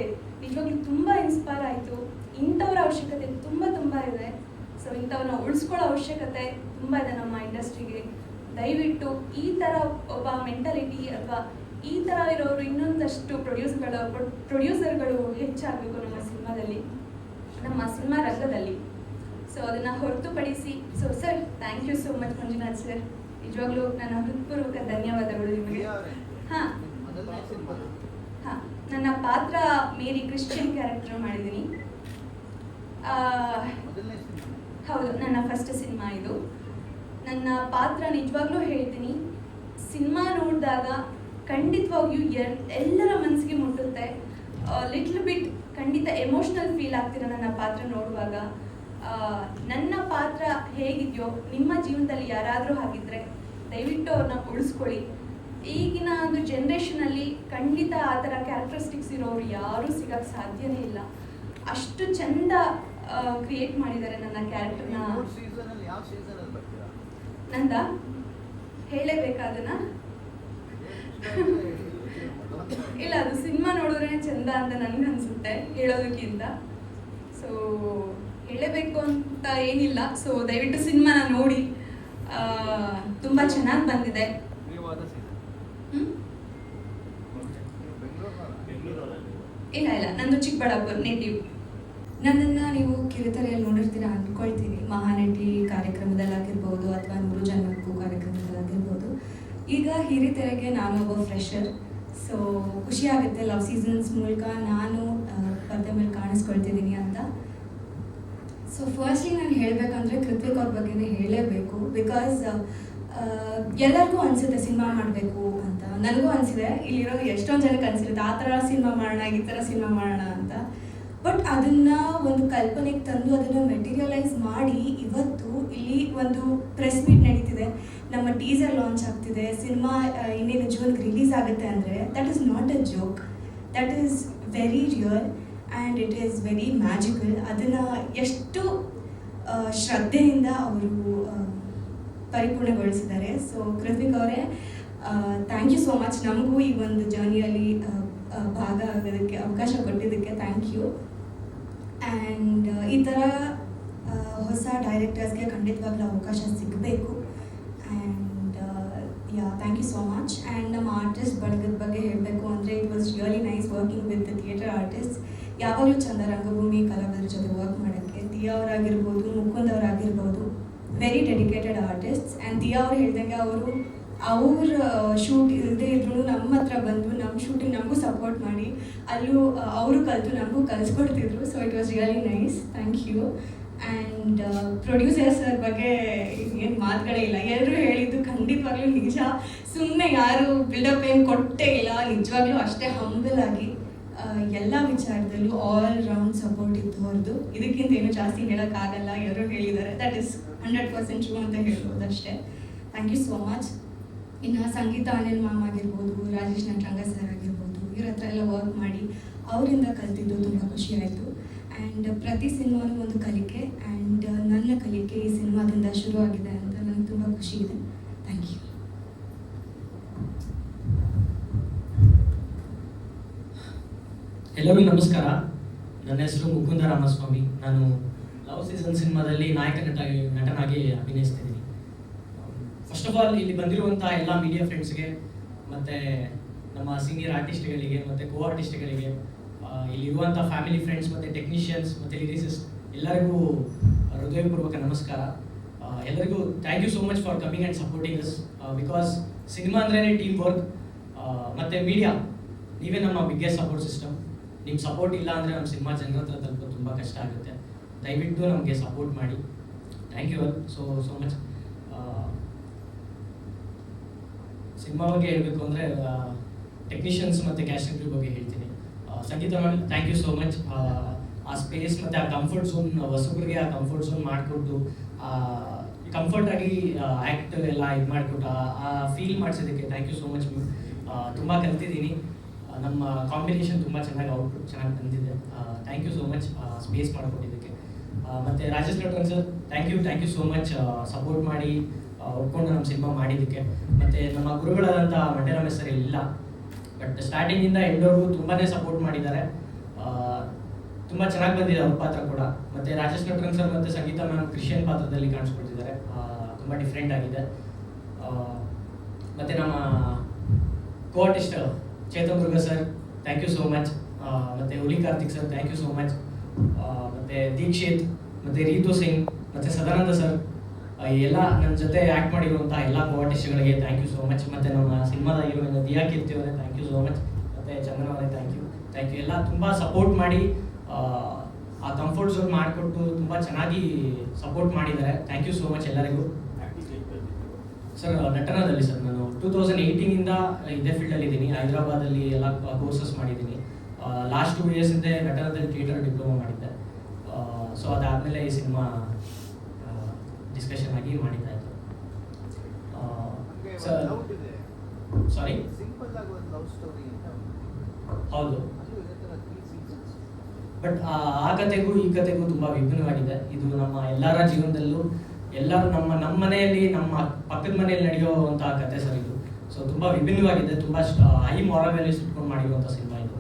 [SPEAKER 10] ನಿಜವಾಗ್ಲೂ ತುಂಬ ಇನ್ಸ್ಪೈರ್ ಆಯಿತು. ಇಂಥವ್ರ ಅವಶ್ಯಕತೆ ತುಂಬ ತುಂಬ ಇದೆ. ಸೊ ಇಂಥವ್ರನ್ನ ಉಳಿಸ್ಕೊಳ್ಳೋ ಅವಶ್ಯಕತೆ ತುಂಬ ಇದೆ ನಮ್ಮ ಇಂಡಸ್ಟ್ರಿಗೆ. ದಯವಿಟ್ಟು ಈ ಥರ ಒಬ್ಬ ಮೆಂಟಾಲಿಟಿ ಅಥವಾ ಈ ಥರ ಇರೋರು ಇನ್ನೊಂದಷ್ಟು ಪ್ರೊಡ್ಯೂಸರ್ಗಳು ಹೆಚ್ಚಾಗಬೇಕು ನಮ್ಮ ಸಿನಿಮಾ ರಂಗದಲ್ಲಿ. ಸೊ ಅದನ್ನು ಹೊರತುಪಡಿಸಿ sir thank you so much Manjunath sir, ನಿಜವಾಗ್ಲೂ ನನ್ನ ಹೃತ್ಪೂರ್ವಕ ಧನ್ಯವಾದಗಳು ನಿಮಗೆ. ಹಾಂ, ನನ್ನ ಪಾತ್ರ ಮೇರಿ ಕ್ರಿಶ್ಚಿಯನ್ ಕ್ಯಾರೆಕ್ಟರ್ ಮಾಡಿದ್ದೀನಿ. ಹೌದು, ನನ್ನ ಫಸ್ಟ್ ಸಿನಿಮಾ ಇದು. ನನ್ನ ಪಾತ್ರ ನಿಜವಾಗ್ಲೂ ಹೇಳ್ತೀನಿ, ಸಿನಿಮಾ ನೋಡಿದಾಗ ಖಂಡಿತವಾಗಿಯೂ ಎಲ್ಲರ ಮನಸ್ಸಿಗೆ ಮುಟ್ಟುತ್ತೆ. ಲಿಟ್ಲ್ ಬಿಟ್ ಖಂಡಿತ ಎಮೋಷ್ನಲ್ ಫೀಲ್ ಆಗ್ತೀರ ನನ್ನ ಪಾತ್ರ ನೋಡುವಾಗ. ನನ್ನ ಪಾತ್ರ ಹೇಗಿದೆಯೋ ನಿಮ್ಮ ಜೀವನದಲ್ಲಿ ಯಾರಾದರೂ ಹಾಗಿದ್ರೆ ದಯವಿಟ್ಟು ಅವ್ರನ್ನ ಉಳಿಸ್ಕೊಳ್ಳಿ. ಈಗಿನ ಒಂದು ಜನ್ರೇಷನಲ್ಲಿ ಖಂಡಿತ ಆ ಥರ ಕ್ಯಾರೆಕ್ಟರಿಸ್ಟಿಕ್ಸ್ ಇರೋರು ಯಾರೂ ಸಿಗೋಕ್ಕೆ ಸಾಧ್ಯನೇ ಇಲ್ಲ. ಅಷ್ಟು ಚೆಂದ ಕ್ರಿಯೇಟ್ ಮಾಡಿದ್ದಾರೆ ನನ್ನ ಕ್ಯಾರೆಕ್ಟರ್ನ. ನಂದ ಹೇಳಲೇಬೇಕಾದನ್ನ ಇಲ್ಲ, ಅದು ಸಿನಿಮಾ ನೋಡಿದ್ರೆ ಚೆಂದ ಅಂತ ನನಗನ್ಸುತ್ತೆ ಹೇಳೋದಕ್ಕಿಂತ. ಸೊ ಹೇಳಬೇಕು ಅಂತ ಏನಿಲ್ಲ. ಸೊ ದಯವಿಟ್ಟು ಸಿನಿಮಾನ ನೋಡಿ, ತುಂಬ ಚೆನ್ನಾಗಿ ಬಂದಿದೆ. ಇಲ್ಲ, ನಂದು ಚಿಕ್ಕಬಳ್ಳಾಪುರ ನೇಟಿವ್.
[SPEAKER 11] ನನ್ನನ್ನು ನೀವು ಕಿರುತೆರೆಯಲ್ಲಿ ನೋಡಿರ್ತೀರ ಅಂದ್ಕೊಳ್ತೀನಿ, ಮಹಾನಟಿ ಕಾರ್ಯಕ್ರಮದಲ್ಲಾಗಿರ್ಬೋದು ಅಥವಾ 100 ಜನ್ಮಕ್ಕೂ ಕಾರ್ಯಕ್ರಮದಲ್ಲಾಗಿರ್ಬೋದು. ಈಗ ಹಿರಿತೆರೆಗೆ ನಾನು ಒಬ್ಬ ಫ್ರೆಶರ್. ಸೊ ಖುಷಿ ಆಗುತ್ತೆ ಲವ್ ಸೀಸನ್ಸ್ ಮೂಲಕ ನಾನು ಪರದೆ ಮೇಲೆ ಕಾಣಿಸ್ಕೊಳ್ತಿದ್ದೀನಿ ಅಂತ. ಸೊ ಫಸ್ಟ್ಲಿ ನಾನು ಹೇಳಬೇಕಂದ್ರೆ ಕೃತ್ವಿಕ್ ಅವ್ರ ಬಗ್ಗೆನೇ ಹೇಳಲೇಬೇಕು. ಬಿಕಾಸ್ ಎಲ್ಲರಿಗೂ ಅನಿಸುತ್ತೆ ಸಿನಿಮಾ ಮಾಡಬೇಕು ಅಂತ. ನನಗೂ ಅನಿಸಿದೆ, ಇಲ್ಲಿರೋ ಎಷ್ಟೊಂದು ಜನಕ್ಕೆ ಅನಿಸಿರುತ್ತೆ ಆ ಥರ ಸಿನಿಮಾ ಮಾಡೋಣ, ಈ ಥರ ಸಿನಿಮಾ ಮಾಡೋಣ ಅಂತ. ಬಟ್ ಅದನ್ನು ಒಂದು ಕಲ್ಪನೆಗೆ ತಂದು ಅದನ್ನು ಮೆಟೀರಿಯಲೈಸ್ ಮಾಡಿ ಇವತ್ತು ಇಲ್ಲಿ ಒಂದು ಪ್ರೆಸ್ ಮೀಟ್ ನಡೀತಿದೆ, ನಮ್ಮ ಟೀಸರ್ ಲಾಂಚ್ ಆಗ್ತಿದೆ, ಸಿನಿಮಾ ಇನ್ನೇನು ಜೂನ್ಗೆ ರಿಲೀಸ್ ಆಗುತ್ತೆ ಅಂದರೆ that is not a joke, that is very real and it is very magical. ಅದನ್ನು ಎಷ್ಟು ಶ್ರದ್ಧೆಯಿಂದ ಅವರು ಪರಿಪೂರ್ಣಗೊಳಿಸಿದ್ದಾರೆ. ಸೊ ಕೃತ್ವಿಕ್ ಅವರೇ, ಥ್ಯಾಂಕ್ ಯು ಸೋ ಮಚ್. ನಮಗೂ ಈ ಒಂದು ಜರ್ನಿಯಲ್ಲಿ ಭಾಗ ಆಗೋದಕ್ಕೆ ಅವಕಾಶ ಕೊಟ್ಟಿದ್ದಕ್ಕೆ ಥ್ಯಾಂಕ್ ಯು. ಆ್ಯಂಡ್ ಈ ಥರ ಹೊಸ ಡೈರೆಕ್ಟರ್ಸ್ಗೆ ಖಂಡಿತವಾಗ್ಲೂ ಅವಕಾಶ ಸಿಗಬೇಕು. And thank you so much. And ನಮ್ಮ ಆರ್ಟಿಸ್ಟ್ ಬಳಗದ ಬಗ್ಗೆ ಹೇಳಬೇಕು ಅಂದರೆ it was really nice working with the theatre artist. ಯಾವಾಗಲೂ ಚಂದ ರಂಗಭೂಮಿ ಕಲಾವಿದರ ಜೊತೆ ವರ್ಕ್ ಮಾಡೋಕ್ಕೆ. ದಿಯಾ ಅವರಾಗಿರ್ಬೋದು, ಮುಕುಂದ್ ಅವರಾಗಿರ್ಬೋದು, very dedicated artists. And Diya ಅವ್ರು ಹೇಳ್ದಂಗೆ ಅವ್ರ ಶೂಟ್ ಇಲ್ಲದೆ ಇದ್ರೂ ನಮ್ಮ ಹತ್ರ ಬಂದು ನಮ್ಮ ಶೂಟಿಂಗ್ ನಮಗೂ ಸಪೋರ್ಟ್ ಮಾಡಿ ಅಲ್ಲೂ ಅವರು ಕಲಿತು ನಮಗೂ ಕಲಿಸ್ಕೊಡ್ತಿದ್ರು. So it was really nice, thank you. And producers ಬಗ್ಗೆ ಏನು ಮಾತುಗಳೇ ಇಲ್ಲ, ಎಲ್ಲರೂ ಹೇಳಿದ್ದು ಖಂಡಿತವಾಗ್ಲೂ ನಿಜ. ಸುಮ್ಮನೆ ಯಾರು ಬಿಲ್ಡಪ್ ಏನು ಕೊಟ್ಟೇ ಇಲ್ಲ, ನಿಜವಾಗ್ಲೂ ಅಷ್ಟೇ ಹಂಬಲ್ ಆಗಿ ಎಲ್ಲ ವಿಚಾರದಲ್ಲೂ ಆಲ್ ರೌಂಡ್ ಸಪೋರ್ಟ್ ಇತ್ತು ಅವ್ರದ್ದು. ಇದಕ್ಕಿಂತ ಏನು ಜಾಸ್ತಿ ಹೇಳೋಕ್ಕಾಗಲ್ಲ, ಎಲ್ಲರೂ ಹೇಳಿದ್ದಾರೆ, ದಟ್ ಈಸ್ 100% ಟ್ರೂ ಅಂತ ಹೇಳ್ಬೋದು ಅಷ್ಟೇ. Thank you so much. ಇನ್ನು ಸಂಗೀತ ಅನಿಲ್ ಮ್ಯಾಮ್ ಆಗಿರ್ಬೋದು, ರಾಜೇಶ್ ನಟರಂಗ ಸರ್ ಆಗಿರ್ಬೋದು, ಇವ್ರ ಹತ್ರ ಎಲ್ಲ ವರ್ಕ್ ಮಾಡಿ ಅವರಿಂದ ಕಲಿತಿದ್ದು ತುಂಬ ಖುಷಿ ಆಯಿತು. ಆ್ಯಂಡ್ ಪ್ರತಿ ಸಿನಿಮಾನೂ ಒಂದು ಕಲಿಕೆ, ಆ್ಯಂಡ್ ನನ್ನ ಕಲಿಕೆ ಈ ಸಿನಿಮಾದಿಂದ ಶುರು ಆಗಿದೆ ಅಂತ ನನಗೆ ತುಂಬ ಖುಷಿ ಇದೆ. Thank you.
[SPEAKER 12] ಎಲ್ಲರಿಗೂ ನಮಸ್ಕಾರ. ನನ್ನ ಹೆಸರು ಮುಕುಂದ ರಾಮಸ್ವಾಮಿ. ನಾನು ಲವ್ ಸೀಸನ್ ಸಿನಿಮಾದಲ್ಲಿ ನಟನಾಗಿ ಅಭಿನಯಿಸ್ತಿದ್ದೀನಿ. ಫಸ್ಟ್ ಆಫ್ ಆಲ್ ಇಲ್ಲಿ ಬಂದಿರುವಂಥ ಎಲ್ಲ ಮೀಡಿಯಾ ಫ್ರೆಂಡ್ಸ್ಗೆ ಮತ್ತು ನಮ್ಮ ಸೀನಿಯರ್ ಆರ್ಟಿಸ್ಟ್ಗಳಿಗೆ ಮತ್ತು ಕೋ ಆರ್ಟಿಸ್ಟ್ಗಳಿಗೆ, ಇಲ್ಲಿರುವಂಥ ಫ್ಯಾಮಿಲಿ ಫ್ರೆಂಡ್ಸ್ ಮತ್ತು ಟೆಕ್ನಿಷಿಯನ್ಸ್ ಮತ್ತು ಲಿರಿಸಿಸ್ಟ್ ಎಲ್ಲರಿಗೂ ಹೃದಯಪೂರ್ವಕ ನಮಸ್ಕಾರ. ಎಲ್ಲರಿಗೂ thank you so much for coming and supporting us. Because cinema ಅಂದ್ರೇ ಟೀಮ್ ವರ್ಕ್ ಮತ್ತು ಮೀಡಿಯಾ, ನೀವೇ ನಮ್ಮ ಬಿಗ್ಗೆಸ್ಟ್ ಸಪೋರ್ಟ್ ಸಿಸ್ಟಮ್. ನಿಮ್ಮ ಸಪೋರ್ಟ್ ಇಲ್ಲ ಅಂದರೆ ನಮ್ಮ ಸಿನಿಮಾ ಜನರ ಹತ್ರ ತಲುಪೋದು ತುಂಬ ಕಷ್ಟ ಆಗುತ್ತೆ. ದಯವಿಟ್ಟು ನಮಗೆ ಸಪೋರ್ಟ್ ಮಾಡಿ. Thank you all so much. Cinema ಬಗ್ಗೆ ಹೇಳಬೇಕು ಅಂದರೆ ಟೆಕ್ನಿಷಿಯನ್ಸ್ ಮತ್ತು ಕ್ಯಾಸ್ಟಿಂಗ್ ಕ್ರೂ ಬಗ್ಗೆ ಹೇಳ್ತೀನಿ. Sangeetha ma'am, thank you so much. ಆ ಸ್ಪೇಸ್ ಮತ್ತು ಆ ಕಂಫರ್ಟ್ ಝೋನ್, ಹೊಸಬ್ರಿಗೆ ಆ ಕಂಫರ್ಟ್ ಝೋನ್ ಮಾಡಿಕೊಟ್ಟು ಕಂಫರ್ಟಾಗಿ ಆ್ಯಕ್ಟ್ ಎಲ್ಲ ಇದು ಮಾಡಿಕೊಟ್ಟು ಆ ಫೀಲ್ ಮಾಡಿಸೋದಕ್ಕೆ thank you so much ma'am. ತುಂಬ ಕಲ್ತಿದ್ದೀನಿ. ನಮ್ಮ ಕಾಂಬಿನೇಷನ್ ತುಂಬ ಚೆನ್ನಾಗಿ ಔಟ್ಪುಟ್ ಚೆನ್ನಾಗಿ ಬಂದಿದೆ. Thank you so much space ಮಾಡಿಕೊಟ್ಟಿದ್ದಕ್ಕೆ. ಮತ್ತು Rajesh Lotan sir thank you so much support ಮಾಡಿ ಒಪ್ಕೊಂಡು ನಮ್ಮ ಸಿನಿಮಾ ಮಾಡಿದ್ದಕ್ಕೆ. ಮತ್ತು ನಮ್ಮ ಗುರುಗಳಾದಂಥ ಮಂಡ್ಯ ರಮೇಶ್ ಸರ್ ಇಲ್ಲ, ಬಟ್ ಸ್ಟಾರ್ಟಿಂಗಿಂದ ಎಲ್ಲರಿಗೂ ತುಂಬಾ ಸಪೋರ್ಟ್ ಮಾಡಿದ್ದಾರೆ. ತುಂಬ ಚೆನ್ನಾಗಿ ಬಂದಿದೆ ಅವ್ರ ಪಾತ್ರ ಕೂಡ. ಮತ್ತು ರಾಜೇಶ್ ಲೋಟನ್ ಸರ್ ಮತ್ತು ಸಂಗೀತ ಮ್ಯಾಮ್ ಕ್ರಿಶ್ಚಿಯನ್ ಪಾತ್ರದಲ್ಲಿ ಕಾಣಿಸ್ಕೊಳ್ತಿದ್ದಾರೆ. ತುಂಬ ಡಿಫ್ರೆಂಟ್ ಆಗಿದೆ. ಮತ್ತು ನಮ್ಮ co-artist Chetan Durga sir thank you so much. ಮತ್ತು Huli Karthik sir thank you so much. ಮತ್ತು ದೀಕ್ಷಿತ್ ಮತ್ತು ರೀತು ಸಿಂಗ್ ಮತ್ತು ಸದಾನಂದ ಸರ್ ಎಲ್ಲ ನನ್ನ ಜೊತೆ ಆ್ಯಕ್ಟ್ ಮಾಡಿರುವಂಥ ಎಲ್ಲ ಕೋ-ಆರ್ಟಿಸ್ಟ್ಗಳಿಗೆ ಥ್ಯಾಂಕ್ ಯು ಸೋ ಮಚ್. ಮತ್ತು ನಮ್ಮ ಸಿನಿಮಾದ ಹೀರೋಯಿನ್ ದಿಯಾ ಕೀರ್ತಿ ಅವರೇ ಥ್ಯಾಂಕ್ ಯು ಸೋ ಮಚ್. ಮತ್ತು ಚಂದನ ಅವರೇ ಥ್ಯಾಂಕ್ ಯು ಎಲ್ಲ ತುಂಬ ಸಪೋರ್ಟ್ ಮಾಡಿ ಆ ಕಂಫರ್ಟ್ ಝೋನ್ ಮಾಡಿಕೊಟ್ಟು ತುಂಬ ಚೆನ್ನಾಗಿ ಸಪೋರ್ಟ್ ಮಾಡಿದ್ದಾರೆ. ಥ್ಯಾಂಕ್ ಯು ಸೋ ಮಚ್ ಎಲ್ಲರಿಗೂ. ಸರ್ ನಟನದಲ್ಲಿ ಸರ್ ನಾನು 2018ಇಂದ ಇದೇ ಫೀಲ್ಡಲ್ಲಿ ಇದ್ದೀನಿ. ಹೈದರಾಬಾದಲ್ಲಿ ಎಲ್ಲ ಕೋರ್ಸಸ್ ಮಾಡಿದ್ದೀನಿ. ಲಾಸ್ಟ್ 2 years ಹಿಂದೆ ನಟನದಲ್ಲಿ ಥಿಯೇಟರ್ ಡಿಪ್ಲೊಮಾ ಮಾಡಿದ್ದೆ. ಸೊ ಅದಾದಮೇಲೆ ಈ ಸಿನಿಮಾ ಡಿಸ್ಕಷನ್ ಆಗಿ ಮಾಡಿದ್ದಾಯಿತು. ಸರ್ ಸಾರಿ ಹೌದು, ಬಟ್ ಆ ಕತೆಗೂ ಈ ಕತೆಗೂ ತುಂಬ ವಿಭಿನ್ನವಾಗಿದೆ. ಇದು ನಮ್ಮ ಎಲ್ಲರ ಜೀವನದಲ್ಲೂ ಎಲ್ಲರೂ ನಮ್ಮ ಮನೆಯಲ್ಲಿ ನಮ್ಮ ಪಕ್ಕದ ಮನೆಯಲ್ಲಿ ನಡೆಯುವಂತಹ ಕತೆ ಸರ್ ಇದು. ಸೊ ತುಂಬ ವಿಭಿನ್ನವಾಗಿದೆ. ತುಂಬ ಹೈ ಮಾರಲ್ ವ್ಯಾಲ್ಯೂಸ್ ಇಟ್ಕೊಂಡು ಮಾಡಿರುವಂಥ ಸಿನಿಮಾ ಇದು.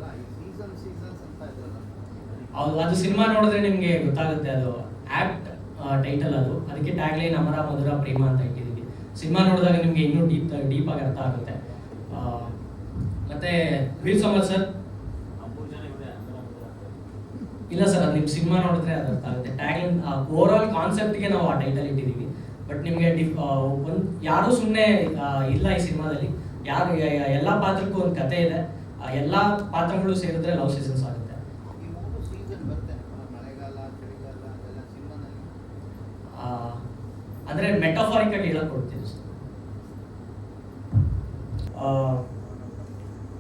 [SPEAKER 12] ಹೌದು, ಅದು ಸಿನಿಮಾ ನೋಡಿದ್ರೆ ನಿಮಗೆ ಗೊತ್ತಾಗುತ್ತೆ. ಅದು ಆ್ಯಕ್ಟ್ ಟೈಟಲ್ ಅದು, ಅದಕ್ಕೆ ಟ್ಯಾಗ್ಲೈನ್ ಅಮರ ಮಧುರ ಪ್ರೇಮ ಅಂತ ಇಟ್ಟಿದ್ದೀವಿ. ಸಿನಿಮಾ ನೋಡಿದಾಗ ನಿಮಗೆ ಇನ್ನೂ ಡೀಪ್ ಆಗಿ ಅರ್ಥ ಆಗುತ್ತೆ. ಮತ್ತೆ ವೀರ್ ಸಮರ್ ಸರ್ ಇಲ್ಲ ಸರ್, ಅದು ನಿಮ್ಮ ಸಿನಿಮಾ ನೋಡಿದ್ರೆ ಅದು ಅರ್ಥ ಆಗುತ್ತೆ. ಟ್ಯಾಗ್ಲೈನ್ ಓವರ್ ಆಲ್ ಕಾನ್ಸೆಪ್ಟ್ಗೆ ನಾವು ಆ ಟೈಟಲ್ ಇಟ್ಟಿದ್ದೀವಿ. ಬಟ್ ನಿಮಗೆ ಒಂದು ಯಾರೂ ಸುಮ್ಮನೆ ಇಲ್ಲ ಈ ಸಿನಿಮಾದಲ್ಲಿ. ಎಲ್ಲ ಪಾತ್ರಕ್ಕೂ ಒಂದು ಕತೆ ಇದೆ. ಎಲ್ಲ ಪಾತ್ರಗಳು ಸೇರಿದ್ರೆ ಲವ್ ಸೀಸನ್ಸ್ ಆಗುತ್ತೆ. ಅಂದರೆ ಮೆಟಾಫಾರಿಕಾಗಿ ಹೇಳಕ್ ಕೊಡ್ತೀವಿ ಸರ್.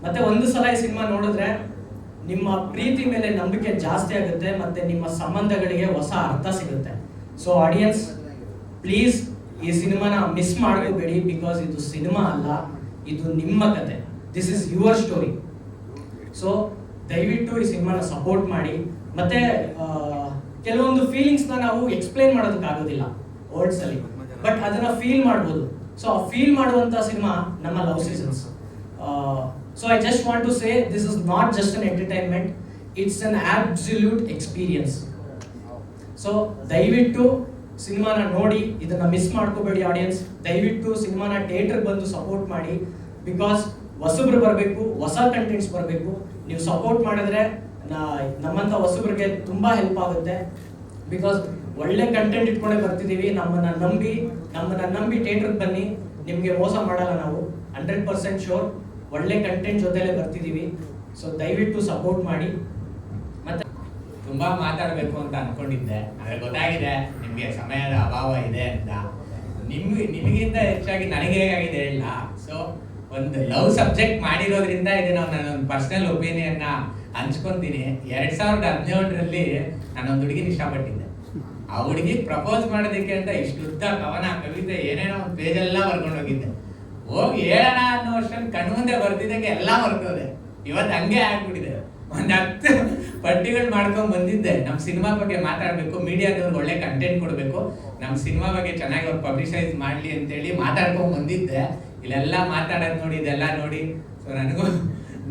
[SPEAKER 12] ಮತ್ತೆ ಒಂದು ಸಲ ಈ ಸಿನಿಮಾ ನೋಡಿದ್ರೆ ನಿಮ್ಮ ಪ್ರೀತಿ ಮೇಲೆ ನಂಬಿಕೆ ಜಾಸ್ತಿ ಆಗುತ್ತೆ, ಮತ್ತೆ ನಿಮ್ಮ ಸಂಬಂಧಗಳಿಗೆ ಹೊಸ ಅರ್ಥ ಸಿಗುತ್ತೆ. ಸೊ ಆಡಿಯನ್ಸ್ ಪ್ಲೀಸ್ ಈ ಸಿನಿಮಾನ ಮಿಸ್ ಮಾಡ್ಕೋಬೇಡಿ. ಬಿಕಾಸ್ ಇದು ಸಿನಿಮಾ ಅಲ್ಲ, ಇದು ನಿಮ್ಮ ಕತೆ. This is your story. So ದಯವಿಟ್ಟು ಈ ಸಿನಿಮಾನ ಸಪೋರ್ಟ್ ಮಾಡಿ. ಮತ್ತೆ ಕೆಲವೊಂದು ಫೀಲಿಂಗ್ಸ್ನ ನಾವು ಎಕ್ಸ್ಪ್ಲೈನ್ ಮಾಡೋದಕ್ಕಾಗೋದಿಲ್ಲ ವರ್ಡ್ಸಲ್ಲಿ, ಬಟ್ ಅದನ್ನ ಫೀಲ್ ಮಾಡ್ಬೋದು. ಸೊ ಆ ಫೀಲ್ ಮಾಡುವಂಥ ಸಿನಿಮಾ ನಮ್ಮ love seasons. So I just want to say this is not just an entertainment, it's an absolute experience. So ದಯವಿಟ್ಟು ಸಿನಿಮಾನ ನೋಡಿ, ಇದನ್ನ ಮಿಸ್ ಮಾಡ್ಕೋಬೇಡಿ ಆಡಿಯನ್ಸ್. ದಯವಿಟ್ಟು ಸಿನಿಮಾನ ಥಿಯೇಟರ್ಗೆ ಬಂದು ಸಪೋರ್ಟ್ ಮಾಡಿ. ಬಿಕಾಸ್ ಹೊಸಬ್ರು ಬರಬೇಕು, ಹೊಸ ಕಂಟೆಂಟ್ಸ್ ಬರಬೇಕು. ನೀವು ಸಪೋರ್ಟ್ ಮಾಡಿದ್ರೆ ನಮ್ಮಂಥ ಹೊಸಬ್ರಿಗೆ ತುಂಬ ಹೆಲ್ಪ್ ಆಗುತ್ತೆ. ಬಿಕಾಸ್ ಒಳ್ಳೆ ಕಂಟೆಂಟ್ ಇಟ್ಕೊಂಡೇ ಬರ್ತಿದ್ದೀವಿ. ನಮ್ಮನ್ನ ನಂಬಿ ಥಿಯೇಟರ್ಗೆ ಬನ್ನಿ, ನಿಮಗೆ ಮೋಸ ಮಾಡಲ್ಲ ನಾವು. 100% ಶೋರ್ ಒಳ್ಳೆ ಕಂಟೆಂಟ್ ಜೊತೆಲೇ ಬರ್ತಿದ್ದೀವಿ. ಸೊ ದಯವಿಟ್ಟು ಸಪೋರ್ಟ್ ಮಾಡಿ. ಮತ್ತೆ
[SPEAKER 13] ತುಂಬಾ ಮಾತಾಡಬೇಕು ಅಂತ ಅನ್ಕೊಂಡಿದ್ದೆ, ಆದರೆ ಗೊತ್ತಾಗಿದೆ ನಿಮಗೆ ಸಮಯದ ಅಭಾವ ಇದೆ ಅಂತ. ನಿಮಗಿಂತ ಹೆಚ್ಚಾಗಿ ನನಗೆ ಹೇಗಾಗಿದೆ ಇಲ್ಲ. ಸೊ ಒಂದು ಲವ್ ಸಬ್ಜೆಕ್ಟ್ ಮಾಡಿರೋದ್ರಿಂದ ಇದನ್ನ ನಾನೊಂದು ಪರ್ಸನಲ್ ಒಪಿನಿಯನ್ನ ಹಂಚ್ಕೊಂತೀನಿ. 2017ರಲ್ಲಿ ನಾನೊಂದು ಹುಡುಗಿನ ಇಷ್ಟಪಟ್ಟಿದ್ದೆ. ಆ ಹುಡುಗಿ ಪ್ರಪೋಸ್ ಮಾಡೋದಕ್ಕೆ ಅಂತ ಇಷ್ಟುದ್ದ ಕವನ, ಕವಿತೆ, ಏನೇನೋ ಒಂದು ಪೇಜೆಲ್ಲ ಬರ್ಕೊಂಡು ಹೋಗಿದ್ದೆ. ಹೋಗಿ ಹೇಳೋಣ ಅನ್ನೋ ಅಷ್ಟೊಂದು ಕಣ್ಮುಂದೆ ಬರ್ತಿದ್ದಂಗೆ ಎಲ್ಲ ಬರ್ತದೆ. ಇವತ್ತು ಹಂಗೆ ಆಗ್ಬಿಟ್ಟಿದೆ. ಒಂದು 10 ಪಟ್ಟಿಗಳು ಮಾಡ್ಕೊಂಡು ಬಂದಿದ್ದೆ. ನಮ್ಮ ಸಿನಿಮಾ ಬಗ್ಗೆ ಮಾತಾಡಬೇಕು, ಮೀಡಿಯಾದವ್ರಿಗೆ ಒಳ್ಳೆ ಕಂಟೆಂಟ್ ಕೊಡಬೇಕು, ನಮ್ಮ ಸಿನಿಮಾ ಬಗ್ಗೆ ಚೆನ್ನಾಗಿ ಅವ್ರು ಪಬ್ಲಿಸೈಸ್ ಮಾಡಲಿ ಅಂತೇಳಿ ಮಾತಾಡ್ಕೊಂಡು ಬಂದಿದ್ದೆ. ಇಲ್ಲೆಲ್ಲ ಮಾತಾಡೋದು ನೋಡಿ, ಇದೆಲ್ಲ ನೋಡಿ ಸೊ ನನಗೂ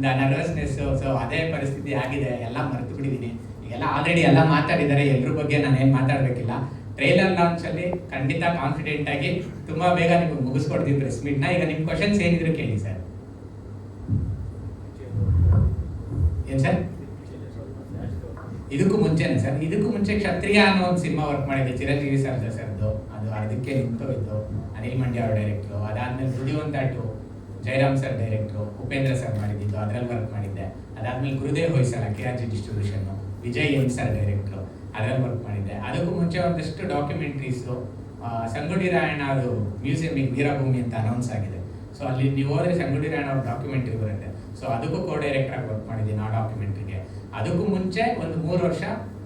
[SPEAKER 13] ನರ್ವಸ್ನೆಸ್ಸು. ಸೊ ಅದೇ ಪರಿಸ್ಥಿತಿ ಆಗಿದೆ. ಎಲ್ಲ ಮರೆತು ಬಿಟ್ಟಿದ್ದೀನಿ. ಈಗೆಲ್ಲ ಆಲ್ರೆಡಿ ಎಲ್ಲ ಮಾತಾಡಿದ್ದಾರೆ, ಎಲ್ರ ಬಗ್ಗೆ ನಾನೇನು ಮಾತಾಡಬೇಕಿಲ್ಲ. ಟ್ರೈಲರ್ ಲಾಂಚಲ್ಲಿ ಖಂಡಿತ ಕಾನ್ಫಿಡೆಂಟ್ ಆಗಿ ತುಂಬ ಬೇಗ ನಿಮಗೆ ಮುಗಿಸ್ಕೊಡ್ತೀವಿ ಪ್ರೆಸ್ ಮೀಟ್ನ. ಈಗ ನಿಮ್ಮ ಕ್ವಶನ್ಸ್ ಏನಿದ್ರು ಕೇಳಿ ಸರ್. ಏನು ಸರ್? ಇದಕ್ಕೂ ಮುಂಚೆನೆ ಸರ್, ಇದಕ್ಕೂ ಮುಂಚೆ ಕ್ಷತ್ರಿಯ ಅನ್ನೋ ಒಂದು ಸಿನಿಮಾ ವರ್ಕ್ ಮಾಡಿದ್ದೆ, ಚಿರಂಜೀವಿ ಸರ್ದು. ಅದು ಅದಕ್ಕೆ ನಿಂತೋಯ್ತು. ಅನಿಲ್ ಮಂಡ್ಯ ಅವ್ರ ಡೈರೆಕ್ಟ್ರು. ಅದಾದ್ಮೇಲೆ Buddhivantha 2 Jayaram sir director, Upendra sir ಮಾಡಿದ್ದು, ಅದರಲ್ಲಿ ವರ್ಕ್ ಮಾಡಿದ್ದೆ. ಅದಾದ್ಮೇಲೆ Gurudev Hoysala KRG distribution, Vijay N sir director, ಅದರಲ್ಲಿ ವರ್ಕ್ ಮಾಡಿದ್ದೆ. ಅದಕ್ಕೂ ಮುಂಚೆ ಒಂದಷ್ಟು ಡಾಕ್ಯುಮೆಂಟ್ರೀಸು, ಸಂಗೊಳ್ಳಿ ರಾಯಣ್ಣ ಅದು ಮ್ಯೂಸಿಯಮಿಗೆ ವೀರಭೂಮಿ ಅಂತ ಅನೌನ್ಸ್ ಆಗಿದೆ. ಸೊ ಅಲ್ಲಿ ನೀವು ಹೋದ್ರೆ ಸಂಗೊಳ್ಳಿ ರಾಯಣ್ಣ ಅವ್ರ ಡಾಕ್ಯುಮೆಂಟ್ರಿ ಬರುತ್ತೆ. ಸೊ ಅದಕ್ಕೂ ಡೈರೆಕ್ಟರ್ ಆಗಿ ವರ್ಕ್ ಮಾಡಿದ್ದೀನಿ ಆ ಡಾಕ್ಯುಮೆಂಟ್ರಿಗೆ. ಅದಕ್ಕೂ ಮುಂಚೆ ಒಂದು 3 ವರ್ಷ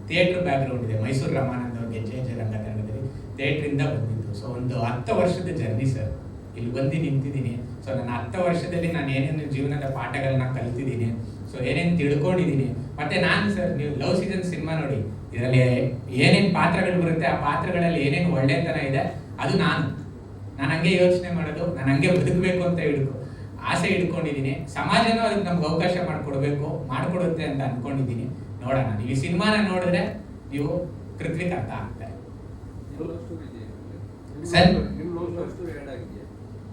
[SPEAKER 13] ಥಿಯೇಟರ್ ಬ್ಯಾಕ್ಗ್ರೌಂಡ್ ಇದೆ. ಮೈಸೂರು ರಮಾನಂದ ಅವ್ರಿಗೆ ಜೆ ರಂಗತಂಡದಲ್ಲಿ ಥಿಯೇಟ್ರಿಂದ ಬಂದಿದ್ದು. ಮಾಡಿದ್ದು. ಸೊ ಒಂದು 10 ವರ್ಷದ ಜರ್ನಿ ಸರ್, ಇಲ್ಲಿ ಬಂದು ನಿಂತಿದ್ದೀನಿ. ಸೊ ನನ್ನ 10 ವರ್ಷದಲ್ಲಿ ನಾನು ಏನೇನು ಜೀವನದ ಪಾಠಗಳನ್ನ ಕಲ್ತಿದ್ದೀನಿ, ಸೊ ಏನೇನು ತಿಳ್ಕೊಂಡಿದ್ದೀನಿ. ಮತ್ತೆ ನಾನು ಸರ್, ನೀವು ಲವ್ ಸೀಸನ್ ಸಿನಿಮಾ ನೋಡಿ, ಇದರಲ್ಲಿ ಏನೇನು ಪಾತ್ರಗಳು ಬರುತ್ತೆ, ಆ ಪಾತ್ರಗಳಲ್ಲಿ ಏನೇನು ಒಳ್ಳೆತನ ಇದೆ, ಅದು ನಾನು ಹಂಗೆ ಯೋಚನೆ ಮಾಡೋದು, ನಾನು ಹಂಗೆ ಬದುಕಬೇಕು ಅಂತ ಆಸೆ ಇಟ್ಕೊಂಡಿದ್ದೀನಿ. ಸಮಾಜನೂ ಅದಕ್ಕೆ ನಮ್ಗೆ ಅವಕಾಶ ಮಾಡಿಕೊಡುತ್ತೆ ಅಂತ ಅನ್ಕೊಂಡಿದ್ದೀನಿ. ನೋಡೋಣ, ನೀವು ಈ ಸಿನಿಮಾನ ನೋಡಿದ್ರೆ ನೀವು ಕೃತ್ವಿಕ್ ಅರ್ಥ ಆಗ್ತಾರೆ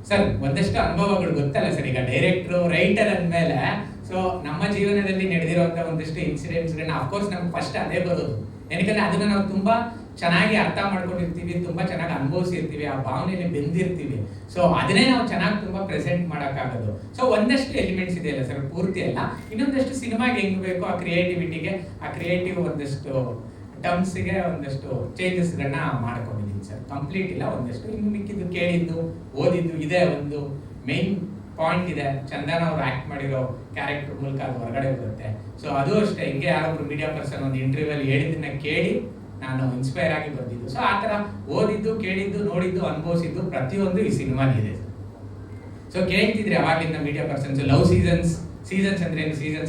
[SPEAKER 13] ಸರ್. ಒಂದಷ್ಟು ಅನುಭವಗಳು ಗೊತ್ತಲ್ಲ ಸರ್, ಈಗ ಡೈರೆಕ್ಟ್ರು ರೈಟರ್ ಅಂದಮೇಲೆ ಸೊ ನಮ್ಮ ಜೀವನದಲ್ಲಿ ನಡೆದಿರುವಂತ ಒಂದಷ್ಟು ಇನ್ಸಿಡೆಂಟ್ಸ್ಗಳನ್ನ ಅಫ್ಕೋರ್ಸ್ ನಮ್ಗೆ ಫಸ್ಟ್ ಅದೇ ಬರೋದು. ಏನಕ್ಕೆ ಅದನ್ನ ನಾವು ತುಂಬಾ ಚೆನ್ನಾಗಿ ಅರ್ಥ ಮಾಡ್ಕೊಂಡಿರ್ತೀವಿ, ತುಂಬಾ ಚೆನ್ನಾಗಿ ಅನುಭವಿಸಿರ್ತೀವಿ, ಆ ಭಾವನೆಯಲ್ಲಿ ಬೆಂದಿರ್ತೀವಿ. ಸೊ ಅದನ್ನೇ ನಾವು ಚೆನ್ನಾಗಿ ತುಂಬಾ ಪ್ರೆಸೆಂಟ್ ಮಾಡೋಕ್ಕಾಗೋದು. ಸೊ ಒಂದಷ್ಟು ಎಲಿಮೆಂಟ್ಸ್ ಇದೆಯಲ್ಲ ಸರ್, ಪೂರ್ತಿ ಅಲ್ಲ, ಇನ್ನೊಂದಷ್ಟು ಸಿನಿಮಾಗೆ ಹೆಂಗ್ ಬೇಕು ಆ ಕ್ರಿಯೇಟಿವಿಟಿಗೆ, ಆ ಕ್ರಿಯೇಟಿವ್ ಒಂದಷ್ಟು ಟರ್ಮ್ಸ್ಗೆ ಒಂದಷ್ಟು ಚೇಂಜಸ್ಗಳನ್ನ ಮಾಡ್ಕೊಂಡಿದ್ದೀನಿ ಸರ್. ಕಂಪ್ಲೀಟ್ ಇಲ್ಲ, ಒಂದಷ್ಟು ಇನ್ನು ಮಿಕ್ಕಿದ್ದು ಕೇಳಿದ್ದು ಓದಿದ್ದು ಇದೆ. ಒಂದು ಮೇನ್ ಪಾಯಿಂಟ್ ಇದೆ, ಚಂದನ ಅವ್ರು ಆಕ್ಟ್ ಮಾಡಿರೋ ಕ್ಯಾರೆಕ್ಟರ್ ಮೂಲಕ ಅದು ಹೊರಗಡೆ ಬರುತ್ತೆ. ಸೊ ಅದು ಅಷ್ಟೇ, ಹಿಂಗೆ ಯಾರೊಬ್ರು ಮೀಡಿಯಾ ಪರ್ಸನ್ ಒಂದು ಇಂಟರ್ವ್ಯೂಲ್ಲಿ ಹೇಳಿದ್ದನ್ನ ಕೇಳಿ ನಾನು ಇನ್ಸ್ಪೈರ್ ಆಗಿ ಬಂದಿದ್ದು. ಸೊ ಆ ಥರ ಓದಿದ್ದು, ಕೇಳಿದ್ದು, ನೋಡಿದ್ದು, ಅನುಭವಿಸಿದ್ದು ಪ್ರತಿಯೊಂದು ಈ ಸಿನಿಮಾಲಿ ಇದೆ. ಸೊ ಕೇಳ್ತಿದ್ರೆ ಅವಾಗಿಂದ ಮೀಡಿಯಾ ಪರ್ಸನ್ಸ್ ಲವ್ ಸೀಸನ್ಸ್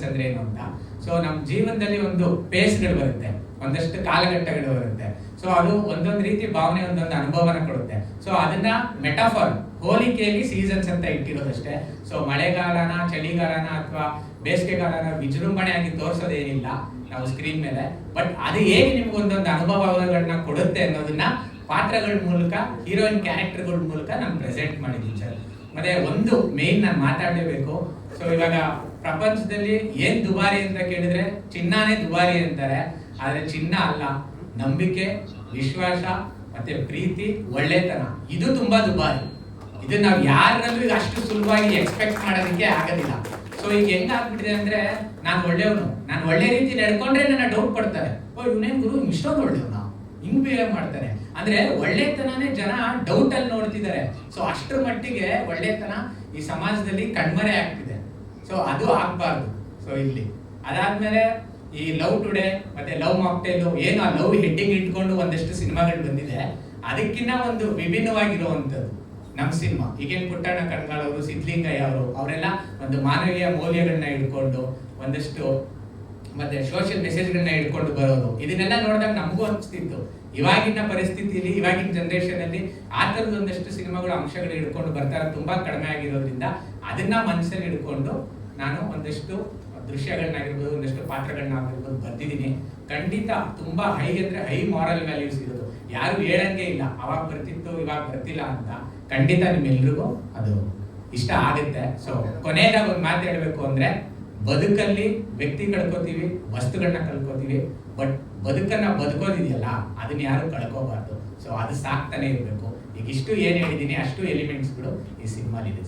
[SPEAKER 13] ಅಂದ್ರೆ ಏನು ಅಂತ. ಸೊ ನಮ್ಮ ಜೀವನದಲ್ಲಿ ಒಂದು ಪೇಸ್ಗಳು ಬರುತ್ತೆ, ಒಂದಷ್ಟು ಕಾಲಘಟ್ಟಗಳು ಬರುತ್ತೆ. ಸೊ ಅದು ಒಂದೊಂದು ರೀತಿ ಭಾವನೆ, ಒಂದೊಂದು ಅನುಭವನ ಕೊಡುತ್ತೆ. ಸೊ ಅದನ್ನ ಮೆಟಾಫಾರ್, ಹೋಲಿಕೆಯಲ್ಲಿ ಸೀಸನ್ಸ್ ಅಂತ ಇಟ್ಟಿರೋದಷ್ಟೇ. ಸೊ ಮಳೆಗಾಲನ, ಚಳಿಗಾಲನ ಅಥವಾ ಬೇಸಿಗೆಗಾಲನ ವಿಜೃಂಭಣೆಯಾಗಿ ತೋರಿಸೋದೇನಿಲ್ಲ ನಾವು ಸ್ಕ್ರೀನ್ ಮೇಲೆ. ಬಟ್ ಅದು ಹೇಗೆ ನಿಮ್ಗೆ ಒಂದೊಂದು ಅನುಭವಗಳನ್ನ ಕೊಡುತ್ತೆ ಅನ್ನೋದನ್ನ ಪಾತ್ರಗಳ ಮೂಲಕ, ಹೀರೋಯಿನ್ ಕ್ಯಾರೆಕ್ಟರ್ಗಳ ಮೂಲಕ ನಾನು ಪ್ರೆಸೆಂಟ್ ಮಾಡಿದ್ದೀನಿ ಸರ್. ಮತ್ತೆ ಒಂದು ಮೇನ್ ನಾನು ಮಾತಾಡಲೇಬೇಕು. ಸೊ ಇವಾಗ ಪ್ರಪಂಚದಲ್ಲಿ ಏನ್ ದುಬಾರಿ ಅಂತ ಕೇಳಿದ್ರೆ ಚಿನ್ನನೇ ದುಬಾರಿ ಅಂತಾರೆ. ಆದ್ರೆ ಚಿನ್ನ ಅಲ್ಲ, ನಂಬಿಕೆ, ವಿಶ್ವಾಸ, ಮತ್ತೆ ಪ್ರೀತಿ, ಒಳ್ಳೆತನ, ಇದು ತುಂಬಾ ದುಬಾರಿ. ಇದು ನಾವು ಯಾರಲ್ಲೂ ಈಗ ಅಷ್ಟು ಸುಲಭವಾಗಿ ಎಕ್ಸ್ಪೆಕ್ಟ್ ಮಾಡೋದಕ್ಕೆ ಆಗೋದಿಲ್ಲ. ಸೊ ಈಗ ಹೆಂಗಾಗ್ಬಿಟ್ಟಿದೆ ಅಂದ್ರೆ, ನಾನು ಒಳ್ಳೆಯವನು, ನಾನು ಒಳ್ಳೆ ರೀತಿ ನಡ್ಕೊಂಡ್ರೆ ನನ್ನ ಡೌಟ್ ಪಡ್ತಾರೆ, ಓ ಇವನೇನ್ ಗುರು ಇಷ್ಟೊಂದು ಒಳ್ಳೆಯವನ, ಹಿಂಗ್ ಬಿಹೇವ್ ಮಾಡ್ತಾನೆ ಅಂದ್ರೆ ಒಳ್ಳೆತನನೇ ಜನ ಡೌಟ್ ಅಲ್ಲಿ ನೋಡ್ತಿದ್ದಾರೆ. ಸೊ ಅಷ್ಟರ ಮಟ್ಟಿಗೆ ಒಳ್ಳೆತನ ಈ ಸಮಾಜದಲ್ಲಿ ಕಣ್ಮರೆ ಆಗ್ತಿದೆ. ಸೊ ಅದು ಆಗ್ಬಾರ್ದು. ಸೊ ಇಲ್ಲಿ ಅದಾದ್ಮೇಲೆ ಈ ಲವ್ ಟುಡೇ ಮತ್ತೆ ಲವ್ ಮಾಕ್ಟೇಲು, ಏನು ಆ ಲವ್ ಹೆಡ್ಡಿಂಗ್ ಇಟ್ಕೊಂಡು ಒಂದಷ್ಟು ಸಿನಿಮಾಗಳು ಬಂದಿದೆ, ಅದಕ್ಕಿಂತ ಒಂದು ವಿಭಿನ್ನವಾಗಿರುವಂಥದ್ದು ನಮ್ಮ ಸಿನಿಮಾ. ಈಗೇನು ಪುಟ್ಟಣ್ಣ ಕಣ್ಗಾಳ್ ಅವರು, ಸಿದ್ಲಿಂಗಯ್ಯ ಅವರು, ಅವರೆಲ್ಲ ಒಂದು ಮಾನವೀಯ ಮೌಲ್ಯಗಳನ್ನ ಇಟ್ಕೊಂಡು ಒಂದಷ್ಟು ಮತ್ತೆ ಸೋಷಿಯಲ್ ಮೆಸೇಜ್ಗಳನ್ನ ಇಟ್ಕೊಂಡು ಬರೋದು, ಇದನ್ನೆಲ್ಲ ನೋಡಿದಾಗ ನಮಗೂ ಅನಿಸ್ತಿತ್ತು ಇವಾಗಿನ ಪರಿಸ್ಥಿತಿಯಲ್ಲಿ, ಇವಾಗಿನ ಜನರೇಷನ್ ಅಲ್ಲಿ ಆ ಥರದ ಒಂದಷ್ಟು ಸಿನಿಮಾಗಳು ಅಂಶಗಳು ಹಿಡ್ಕೊಂಡು ಬರ್ತಾರೆ, ತುಂಬಾ ಕಡಿಮೆ ಆಗಿರೋದ್ರಿಂದ ಅದನ್ನ ಮನಸ್ಸಲ್ಲಿ ಹಿಡ್ಕೊಂಡು ನಾನು ಒಂದಷ್ಟು ದೃಶ್ಯಗಳನ್ನಾಗಿರ್ಬೋದು, ಒಂದಷ್ಟು ಪಾತ್ರಗಳನ್ನಾಗಿರ್ಬೋದು ಬರ್ತಿದ್ದೀನಿ. ಖಂಡಿತ ತುಂಬಾ ಹೈ ಅಂದ್ರೆ ಹೈ ಮಾರಲ್ ವ್ಯಾಲ್ಯೂಸ್ ಇರೋದು, ಯಾರು ಹೇಳಂಗೆ ಇಲ್ಲ ಅವಾಗ ಬರ್ತಿತ್ತು ಇವಾಗ ಬರ್ತಿಲ್ಲ ಅಂತ. ಖಂಡಿತ ನಿಮ್ಮೆಲ್ರಿಗೂ ಅದು ಇಷ್ಟ ಆಗುತ್ತೆ. ಸೊ ಕೊನೆಯದಾಗ ಒಂದು ಮಾತು ಹೇಳ್ಬೇಕು ಅಂದ್ರೆ, ಬದುಕಲ್ಲಿ ವ್ಯಕ್ತಿ ಕಳ್ಕೊತೀವಿ, ವಸ್ತುಗಳನ್ನ ಕಳ್ಕೊತೀವಿ, ಬಟ್ ಬದುಕನ್ನ ಬದುಕೋದಿದೆಯಲ್ಲ ಅದನ್ನ ಯಾರು ಕಳ್ಕೋಬಾರ್ದು. ಸೊ ಅದು ಸಾಕ್ತಾನೆ ಇರಬೇಕು. ಈಗ ಇಷ್ಟು ಏನ್ ಹೇಳಿದೀನಿ ಅಷ್ಟು ಎಲಿಮೆಂಟ್ಸ್ಗಳು ಈ ಸಿನಿಮಾಲಿದೆ.